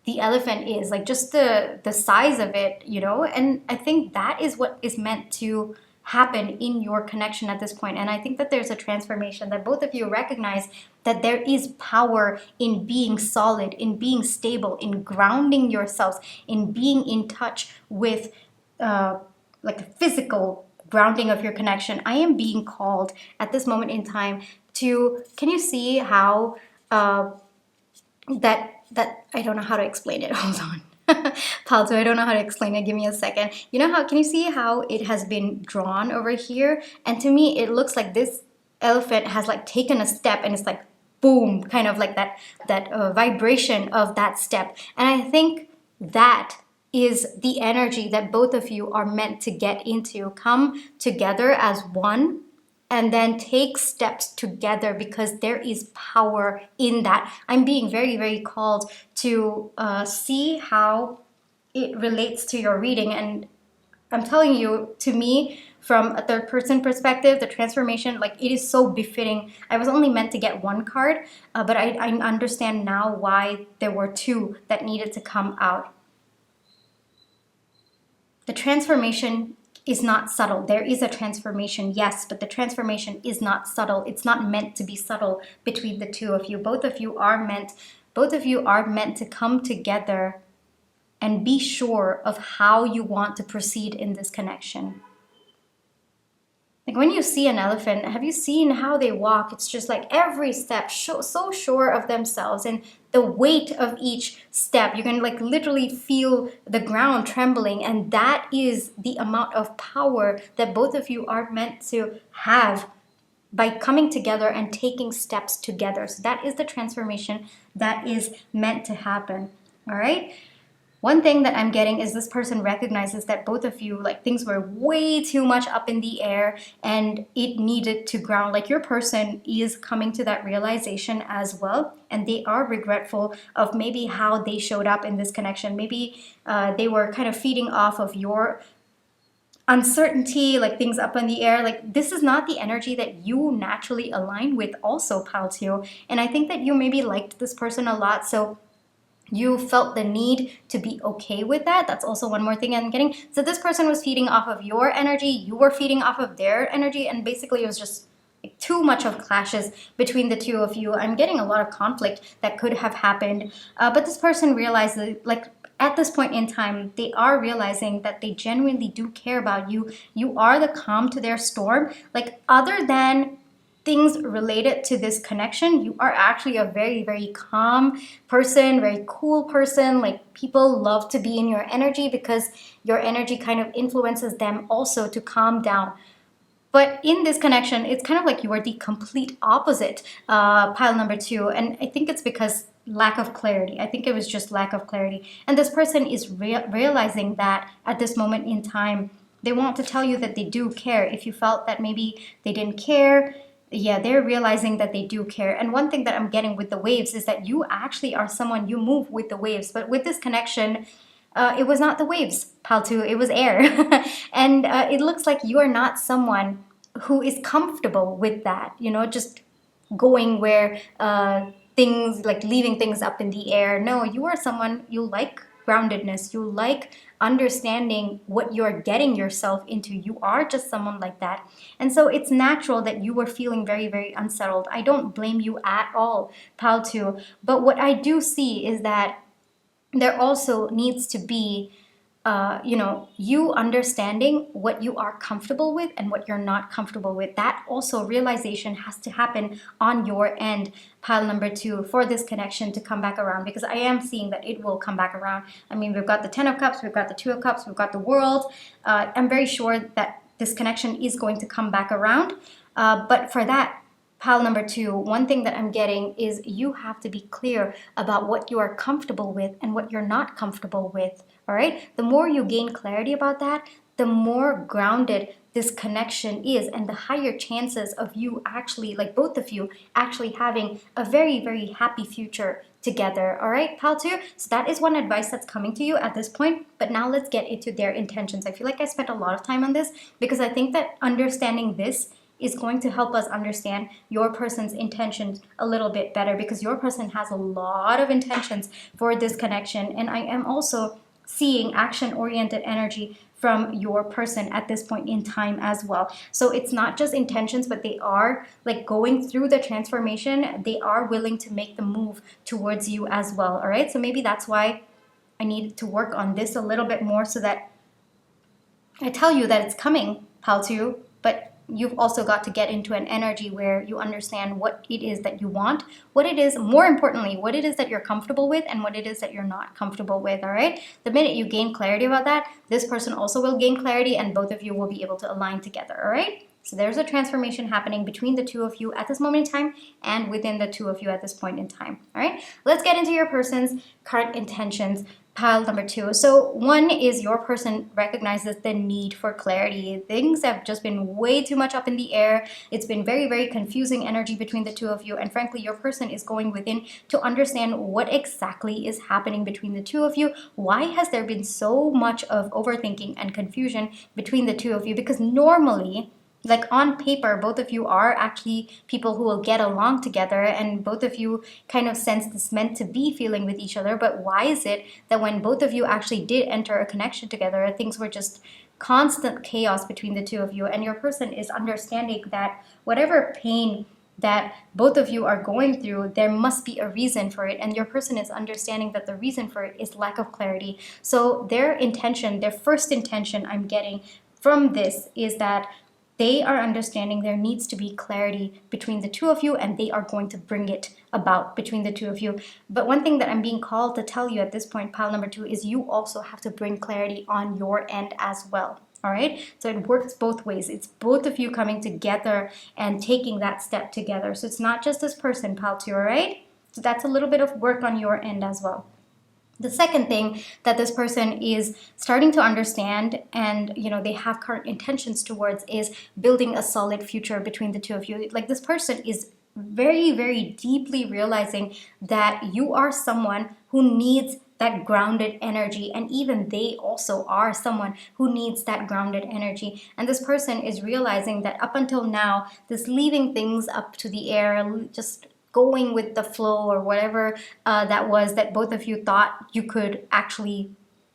the elephant is, like just the size of it, and I think that is what is meant to happen in your connection at this point. And I think that there's a transformation that both of you recognize, that there is power in being solid, in being stable, in grounding yourselves, in being in touch with like a physical grounding of your connection. I am being called at this moment in time to, can you see how that I don't know how to explain it. Hold on. Palto, I don't know how to explain it. Give me a second. Can you see how it has been drawn over here? And to me, it looks like this elephant has like taken a step, and it's like boom, kind of like that vibration of that step. And I think that is the energy that both of you are meant to get into. Come together as one, and then take steps together, because there is power in that. I'm being very, very called to see how it relates to your reading. And I'm telling you, to me, from a third person perspective, the transformation, like, it is so befitting. I was only meant to get one card, but I understand now why there were two that needed to come out. The transformation is not subtle. There is a transformation, yes, but the transformation is not subtle. It's not meant to be subtle between the two of you. Both of you are meant to come together and be sure of how you want to proceed in this connection. Like when you see an elephant, have you seen how they walk? It's just like every step so sure of themselves, and the weight of each step, you can like literally feel the ground trembling, and that is the amount of power that both of you are meant to have by coming together and taking steps together. So that is the transformation that is meant to happen. All right. One thing that I'm getting is this person recognizes that both of you, like things were way too much up in the air and it needed to ground. Like your person is coming to that realization as well. And they are regretful of maybe how they showed up in this connection. Maybe they were kind of feeding off of your uncertainty, like things up in the air. Like this is not the energy that you naturally align with also, pal too. And I think that you maybe liked this person a lot. So you felt the need to be okay with that. That's also one more thing I'm getting. So this person was feeding off of your energy, you were feeding off of their energy, and basically it was just like too much of clashes between the two of you. I'm getting a lot of conflict that could have happened, but this person realized that, like, at this point in time, they are realizing that they genuinely do care about you. You are the calm to their storm. Like, other than things related to this connection, you are actually a very, very calm person, very cool person. Like, people love to be in your energy because your energy kind of influences them also to calm down. But in this connection, it's kind of like you are the complete opposite, pile number two. And I think it's because lack of clarity. I think it was just lack of clarity. And this person is realizing that at this moment in time, they want to tell you that they do care. If you felt that maybe they didn't care, yeah, they're realizing that they do care. And one thing that I'm getting with the waves is that you actually are someone, you move with the waves. But with this connection, it was not the waves, Paltu, it was air. And it looks like you are not someone who is comfortable with that, you know, just going where things, like leaving things up in the air. No, you are someone, you like groundedness, you like understanding what you're getting yourself into. You are just someone like that. And so it's natural that you were feeling very, very unsettled. I don't blame you at all, Paltu. But what I do see is that there also needs to be you understanding what you are comfortable with and what you're not comfortable with. That also realization has to happen on your end, pile number two, for this connection to come back around, because I am seeing that it will come back around. I mean, we've got the 10 of Cups, we've got the 2 of Cups, we've got the World. I'm very sure that this connection is going to come back around. But for that, pile number two, one thing that I'm getting is you have to be clear about what you are comfortable with and what you're not comfortable with. All right. The more you gain clarity about that, the more grounded this connection is, and the higher chances of you actually, like both of you, actually having a very, very happy future together. All right, pal two. So that is one advice that's coming to you at this point. But now let's get into their intentions. I feel like I spent a lot of time on this because I think that understanding this is going to help us understand your person's intentions a little bit better, because your person has a lot of intentions for this connection. And I am also seeing action-oriented energy from your person at this point in time as well. So it's not just intentions, but they are like going through the transformation. They are willing to make the move towards you as well. All right. So maybe that's why I need to work on this a little bit more, so that I tell you that it's coming, pal two, but you've also got to get into an energy where you understand what it is that you want, what it is, more importantly, what it is that you're comfortable with and what it is that you're not comfortable with, all right? The minute you gain clarity about that, this person also will gain clarity and both of you will be able to align together, all right? So there's a transformation happening between the two of you at this moment in time and within the two of you at this point in time, all right? Let's get into your person's current intentions. Pile number two. So one is your person recognizes the need for clarity. Things have just been way too much up in the air. It's been very, very confusing energy between the two of you. And frankly, your person is going within to understand what exactly is happening between the two of you. Why has there been so much of overthinking and confusion between the two of you? Because normally, like on paper, both of you are actually people who will get along together, and both of you kind of sense this meant to be feeling with each other. But why is it that when both of you actually did enter a connection together, things were just constant chaos between the two of you? And your person is understanding that whatever pain that both of you are going through, there must be a reason for it. And your person is understanding that the reason for it is lack of clarity. So their intention, their first intention I'm getting from this is that they are understanding there needs to be clarity between the two of you, and they are going to bring it about between the two of you. But one thing that I'm being called to tell you at this point, pile number 2, is you also have to bring clarity on your end as well. All right, so it works both ways. It's both of you coming together and taking that step together. So it's not just this person, pile 2, all right? So that's a little bit of work on your end as well. The second thing that this person is starting to understand, and they have current intentions towards, is building a solid future between the two of you. Like, this person is very, very deeply realizing that you are someone who needs that grounded energy, and even they also are someone who needs that grounded energy. And this person is realizing that up until now, this leaving things up to the air, just going with the flow, or whatever that was that both of you thought you could actually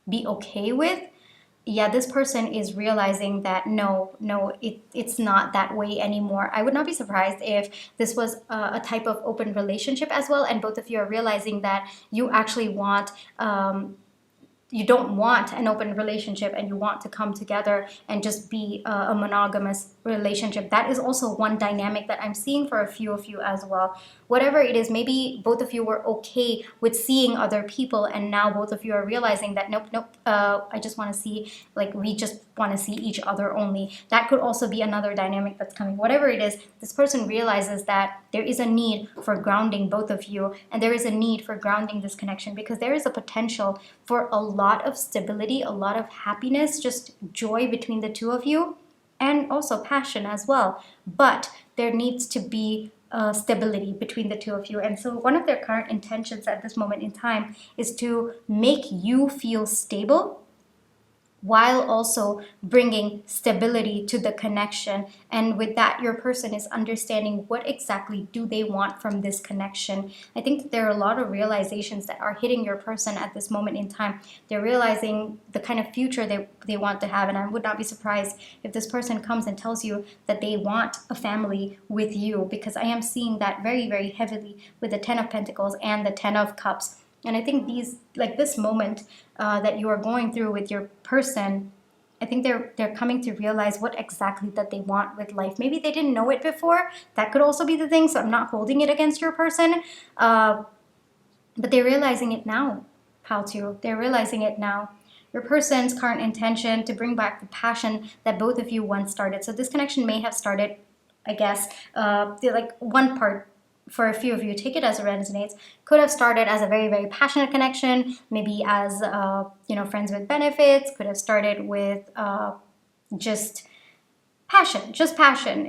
be okay with, yeah, this person is realizing that no, it's not that way anymore. I would not be surprised if this was a type of open relationship as well, and both of you are realizing that you actually want you don't want an open relationship, and you want to come together and just be a monogamous relationship. That is also one dynamic that I'm seeing for a few of you as well. Whatever it is, maybe both of you were okay with seeing other people, and now both of you are realizing that nope, I just want to see, like, we just want to see each other only. That could also be another dynamic that's coming. Whatever it is, this person realizes that there is a need for grounding both of you, and there is a need for grounding this connection, because there is a potential for a lot of stability, a lot of happiness, just joy between the two of you, and also passion as well. But there needs to be stability between the two of you. And so one of their current intentions at this moment in time is to make you feel stable, while also bringing stability to the connection. And with that, your person is understanding what exactly do they want from this connection. I think that there are a lot of realizations that are hitting your person at this moment in time. They're realizing the kind of future they want to have, and I would not be surprised if this person comes and tells you that they want a family with you, because I am seeing that very, very heavily with the 10 of Pentacles and the 10 of Cups. And I think this moment that you are going through with your person, I think they're coming to realize what exactly that they want with life. Maybe they didn't know it before. That could also be the thing. So I'm not holding it against your person, but they're realizing it now. How to? They're realizing it now. Your person's current intention to bring back the passion that both of you once started. So this connection may have started, I guess, like one part. For a few of you, take it as it resonates, could have started as a very, very passionate connection, maybe as friends with benefits, could have started with just passion,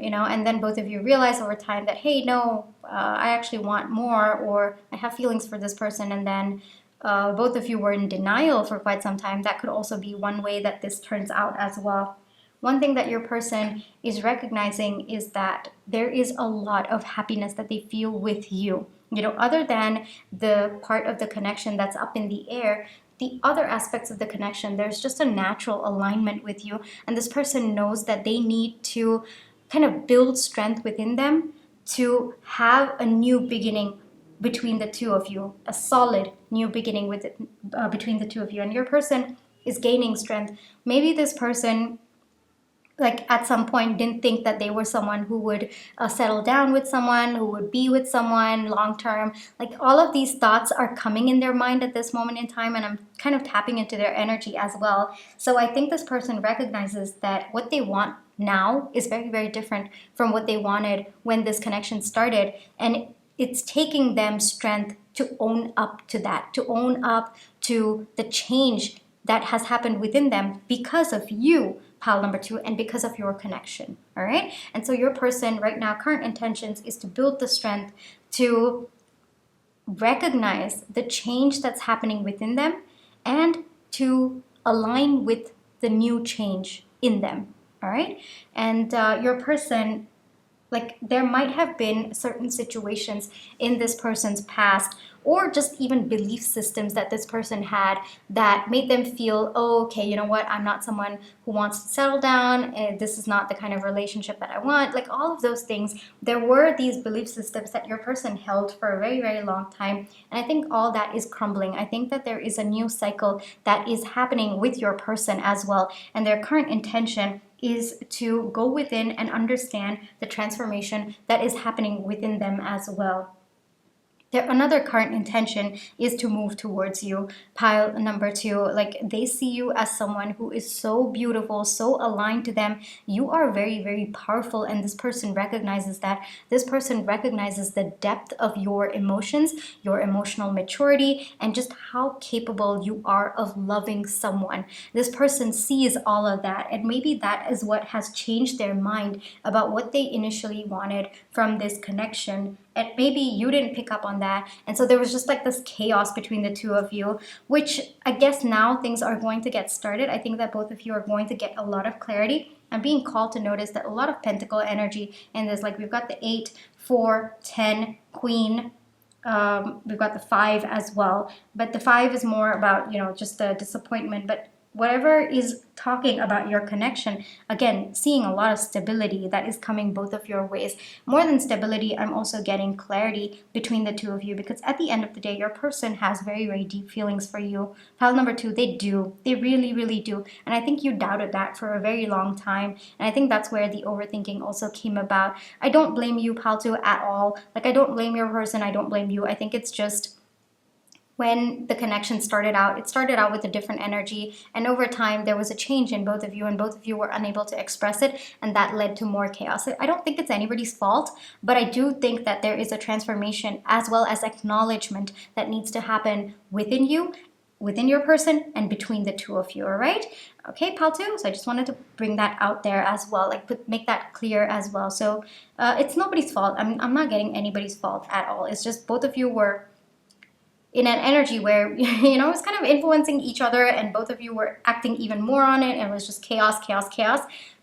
and then both of you realize over time that, hey, no, I actually want more, or I have feelings for this person, and then both of you were in denial for quite some time. That could also be one way that this turns out as well. One thing that your person is recognizing is that there is a lot of happiness that they feel with you. Other than the part of the connection that's up in the air, the other aspects of the connection, there's just a natural alignment with you. And this person knows that they need to kind of build strength within them to have a new beginning between the two of you, a solid new beginning between the two of you. And your person is gaining strength. Maybe this person, like, at some point didn't think that they were someone who would settle down with someone, who would be with someone long term. Like, all of these thoughts are coming in their mind at this moment in time, and I'm kind of tapping into their energy as well. So I think this person recognizes that what they want now is very, very different from what they wanted when this connection started, and it's taking them strength to own up to that, to own up to the change that has happened within them because of you, pile number 2, and because of your connection. All right. And so your person right now, current intentions is to build the strength to recognize the change that's happening within them and to align with the new change in them. All right. And your person, like, there might have been certain situations in this person's past or just even belief systems that this person had that made them feel, oh, okay, you know what, I'm not someone who wants to settle down, and this is not the kind of relationship that I want. Like all of those things, there were these belief systems that your person held for a very, very long time. And I think all that is crumbling. I think that there is a new cycle that is happening with your person as well. And their current intention is to go within and understand the transformation that is happening within them as well. Another current intention is to move towards you, pile number 2. Like they see you as someone who is so beautiful, so aligned to them. You are very, very powerful, and this person recognizes that. This person recognizes the depth of your emotions, your emotional maturity, and just how capable you are of loving someone. This person sees all of that, and maybe that is what has changed their mind about what they initially wanted from this connection. And maybe you didn't pick up on that. And so there was just like this chaos between the two of you, which I guess now things are going to get started. I think that both of you are going to get a lot of clarity. I'm being called to notice that a lot of pentacle energy in this. Like we've got the 8, 4, 10, Queen. We've got the 5 as well. But the 5 is more about, just the disappointment. But whatever is talking about your connection, again, seeing a lot of stability that is coming both of your ways. More than stability, I'm also getting clarity between the two of you, because at the end of the day, your person has very, very deep feelings for you. Pile number 2, they do. They really, really do. And I think you doubted that for a very long time. And I think that's where the overthinking also came about. I don't blame you, pile 2, at all. Like, I don't blame your person. I don't blame you. I think it's just when the connection started out, it started out with a different energy, and over time there was a change in both of you, and both of you were unable to express it, and that led to more chaos. I don't think it's anybody's fault, but I do think that there is a transformation as well as acknowledgement that needs to happen within you, within your person, and between the two of you. All right? Okay, pal 2. So I just wanted to bring that out there as well, like make that clear as well. So it's nobody's fault. I'm not getting anybody's fault at all. It's just both of you were in an energy where, it's kind of influencing each other, and both of you were acting even more on it, and it was just chaos, chaos, chaos.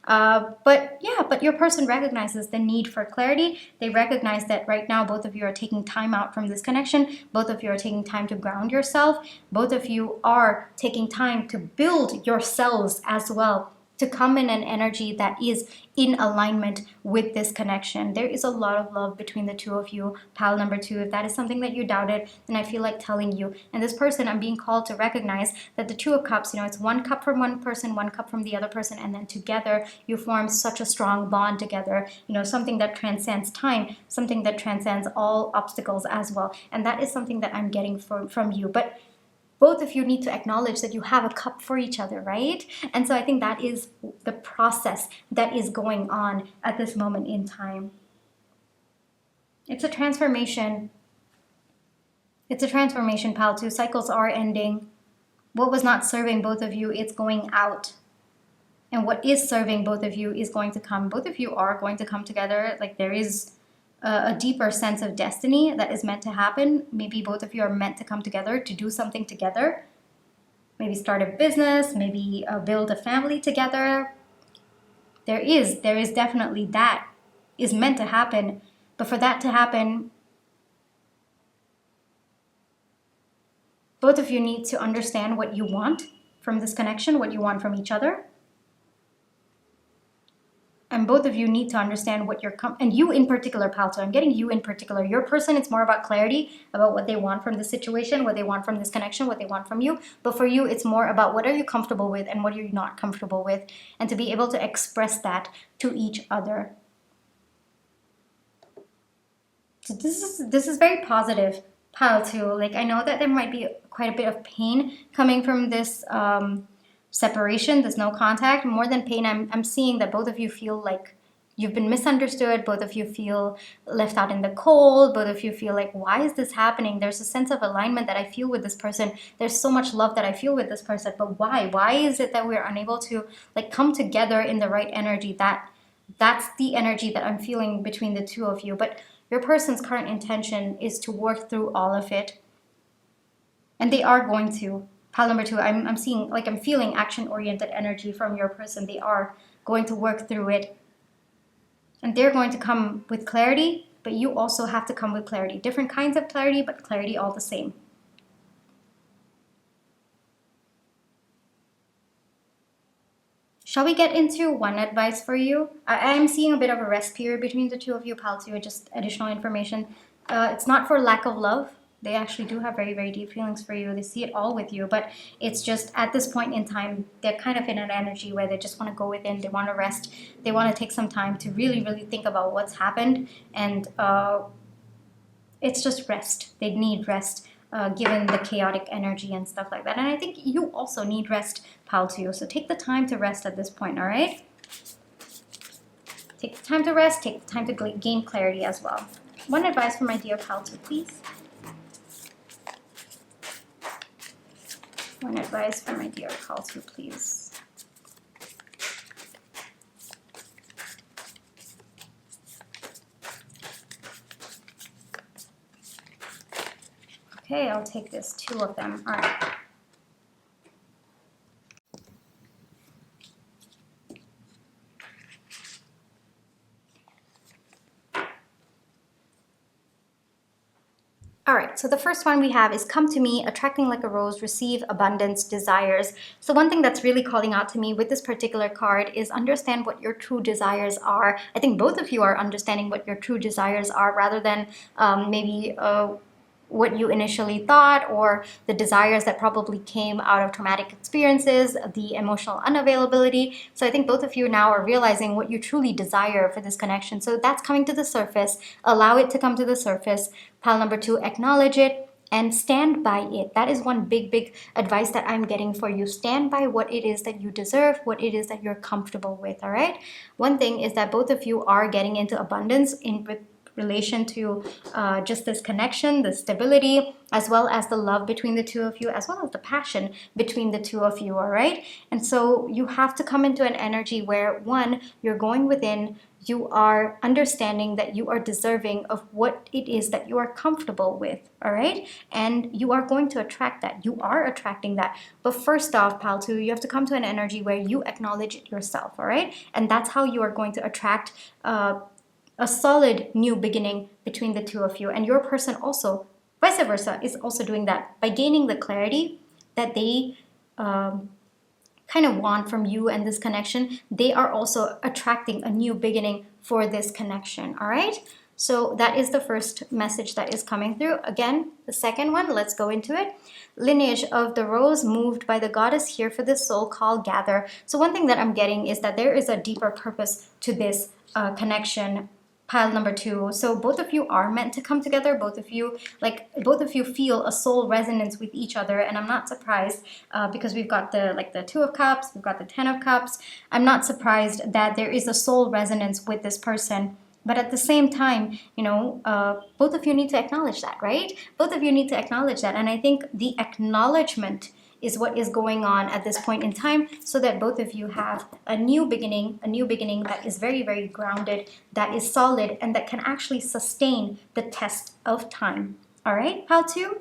But your person recognizes the need for clarity. They recognize that right now both of you are taking time out from this connection. Both of you are taking time to ground yourself. Both of you are taking time to build yourselves as well, to come in an energy that is in alignment with this connection. There is a lot of love between the two of you, pile number 2. If that is something that you doubted, then I feel like telling you. And this person, I'm being called to recognize that the 2 of Cups, it's 1 cup from one person, 1 cup from the other person, and then together you form such a strong bond together, something that transcends time, something that transcends all obstacles as well. And that is something that I'm getting from you. But both of you need to acknowledge that you have a cup for each other, right? And so I think that is the process that is going on at this moment in time. It's a transformation. It's a transformation, pal 2. Cycles are ending. What was not serving both of you, it's going out. And what is serving both of you is going to come. Both of you are going to come together. Like there is a deeper sense of destiny that is meant to happen. Maybe both of you are meant to come together to do something together. Maybe start a business, maybe build a family together. There is definitely that is meant to happen. But for that to happen, both of you need to understand what you want from this connection, what you want from each other. And both of you need to understand what and you in particular, pal 2, I'm getting you in particular. Your person, it's more about clarity about what they want from the situation, what they want from this connection, what they want from you. But for you, it's more about what are you comfortable with and what are you not comfortable with, and to be able to express that to each other. So this is very positive, pile 2. Like I know that there might be quite a bit of pain coming from this separation, there's no contact. More than pain, I'm seeing that both of you feel like you've been misunderstood. Both of you feel left out in the cold. Both of you feel like, why is this happening? There's a sense of alignment that I feel with this person. There's so much love that I feel with this person, but why? Why is it that we're unable to come together in the right energy? That's the energy that I'm feeling between the two of you. But your person's current intention is to work through all of it, and they are going to. Pile number 2, I'm seeing, I'm feeling action-oriented energy from your person. They are going to work through it. And they're going to come with clarity, but you also have to come with clarity. Different kinds of clarity, but clarity all the same. Shall we get into one advice for you? I am seeing a bit of a rest period between the two of you, pal, too, just additional information. It's not for lack of love. They actually do have very, very deep feelings for you. They see it all with you, but it's just at this point in time, they're kind of in an energy where they just want to go within, they want to rest, they want to take some time to really, really think about what's happened, and it's just rest. They need rest. Given the chaotic energy and stuff like that. And I think you also need rest, pal, too. So take the time to rest at this point, all right? Take the time to rest. Take the time to gain clarity as well. One advice for my dear pal, too, please. One advice for my dear pal, too, please. Okay, I'll take this, 2 of them. All right. All right, so the first one we have is come to me, attracting like a rose, receive abundance, desires. So one thing that's really calling out to me with this particular card is understand what your true desires are. I think both of you are understanding what your true desires are rather than maybe what you initially thought, or the desires that probably came out of traumatic experiences, the emotional unavailability. So I think both of you now are realizing what you truly desire for this connection. So that's coming to the surface. Allow it to come to the surface. Pile number 2, acknowledge it and stand by it. That is one big, big advice that I'm getting for you. Stand by what it is that you deserve, what it is that you're comfortable with, all right? One thing is that both of you are getting into abundance with relation to just this connection, the stability, as well as the love between the two of you, as well as the passion between the two of you, all right? And so you have to come into an energy where, one, you're going within, you are understanding that you are deserving of what it is that you are comfortable with, all right? And you are going to attract that. You are attracting that. But first off, pal, too, you have to come to an energy where you acknowledge it yourself, all right? And that's how you are going to attract a solid new beginning between the two of you. And your person also, vice versa, is also doing that by gaining the clarity that they kind of want from you and this connection. They are also attracting a new beginning for this connection, all right? So that is the first message that is coming through. Again, the second one, let's go into it. Lineage of the rose, moved by the goddess, here for this soul call, gather. So one thing that I'm getting is that there is a deeper purpose to this connection. Pile number 2. So both of you are meant to come together. Both of you feel a soul resonance with each other, and I'm not surprised because we've got the 2 of Cups, we've got the 10 of Cups. I'm not surprised that there is a soul resonance with this person. But at the same time, you know, both of you need to acknowledge that, right? Both of you need to acknowledge that, and I think the acknowledgement is what is going on at this point in time, so that both of you have a new beginning that is very, very grounded, that is solid, and that can actually sustain the test of time. All right, pal 2?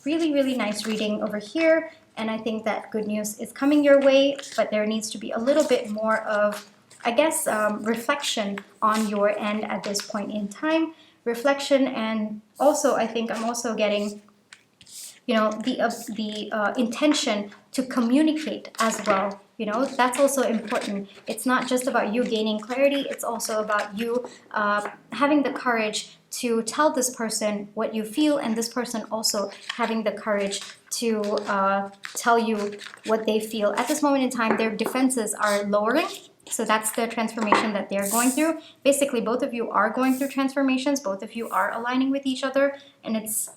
Really, really nice reading over here, and I think that good news is coming your way, but there needs to be a little bit more of, I guess, reflection on your end at this point in time. Reflection, and also I think I'm also getting, you know, the intention to communicate as well. You know, that's also important. It's not just about you gaining clarity, it's also about you having the courage to tell this person what you feel, and this person also having the courage to tell you what they feel. At this moment in time, their defenses are lowering. So that's the transformation that they're going through. Basically, both of you are going through transformations. Both of you are aligning with each other, and it's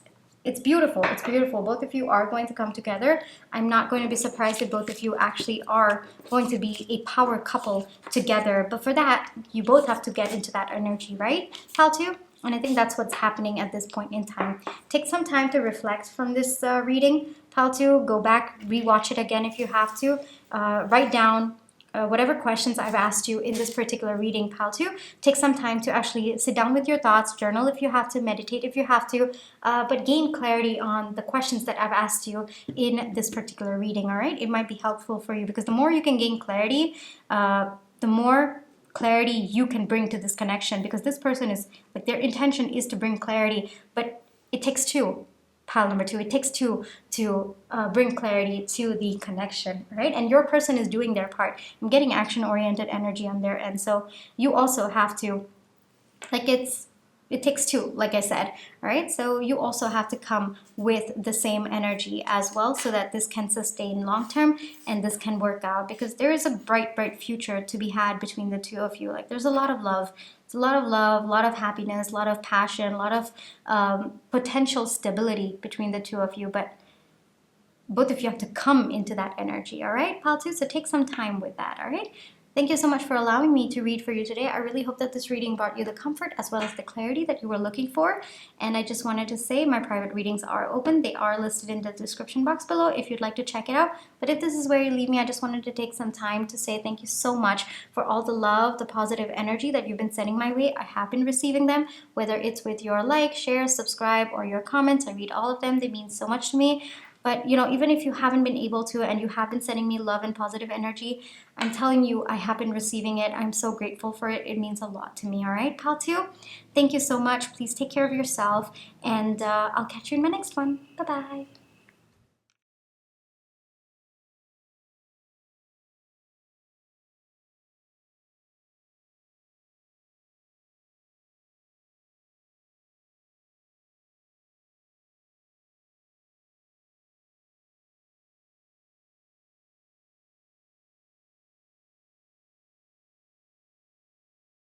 beautiful. It's beautiful. Both of you are going to come together. I'm not going to be surprised if both of you actually are going to be a power couple together. But for that, you both have to get into that energy, right, pal 2? And I think that's what's happening at this point in time. Take some time to reflect from this reading, pal 2. Go back, rewatch it again if you have to. Write down whatever questions I've asked you in this particular reading, pal 2. Take some time to actually sit down with your thoughts, journal if you have to, meditate if you have to, but gain clarity on the questions that I've asked you in this particular reading, all right? It might be helpful for you, because the more you can gain clarity, the more clarity you can bring to this connection, because this person is like, their intention is to bring clarity, but it takes two. Pile number two, it takes two to bring clarity to the connection, right? And your person is doing their part. I'm getting action-oriented energy on their end, so you also have to, like, it takes two, like I said. All right, so you also have to come with the same energy as well, so that this can sustain long term and this can work out, because there is a bright future to be had between the two of you. Like, there's a lot of love. It's a lot of love, a lot of happiness, a lot of passion, a lot of potential stability between the two of you, but both of you have to come into that energy. All right, pile 2, so take some time with that. All right, thank you so much for allowing me to read for you today. I really hope that this reading brought you the comfort as well as the clarity that you were looking for. And I just wanted to say my private readings are open. They are listed in the description box below if you'd like to check it out. But if this is where you leave me, I just wanted to take some time to say thank you so much for all the love, the positive energy that you've been sending my way. I have been receiving them, whether it's with your like, share, subscribe, or your comments. I read all of them. They mean so much to me. But even if you haven't been able to, and you have been sending me love and positive energy, I'm telling you, I have been receiving it. I'm so grateful for it. It means a lot to me. All right, pal 2, thank you so much. Please take care of yourself, and I'll catch you in my next one. Bye-bye.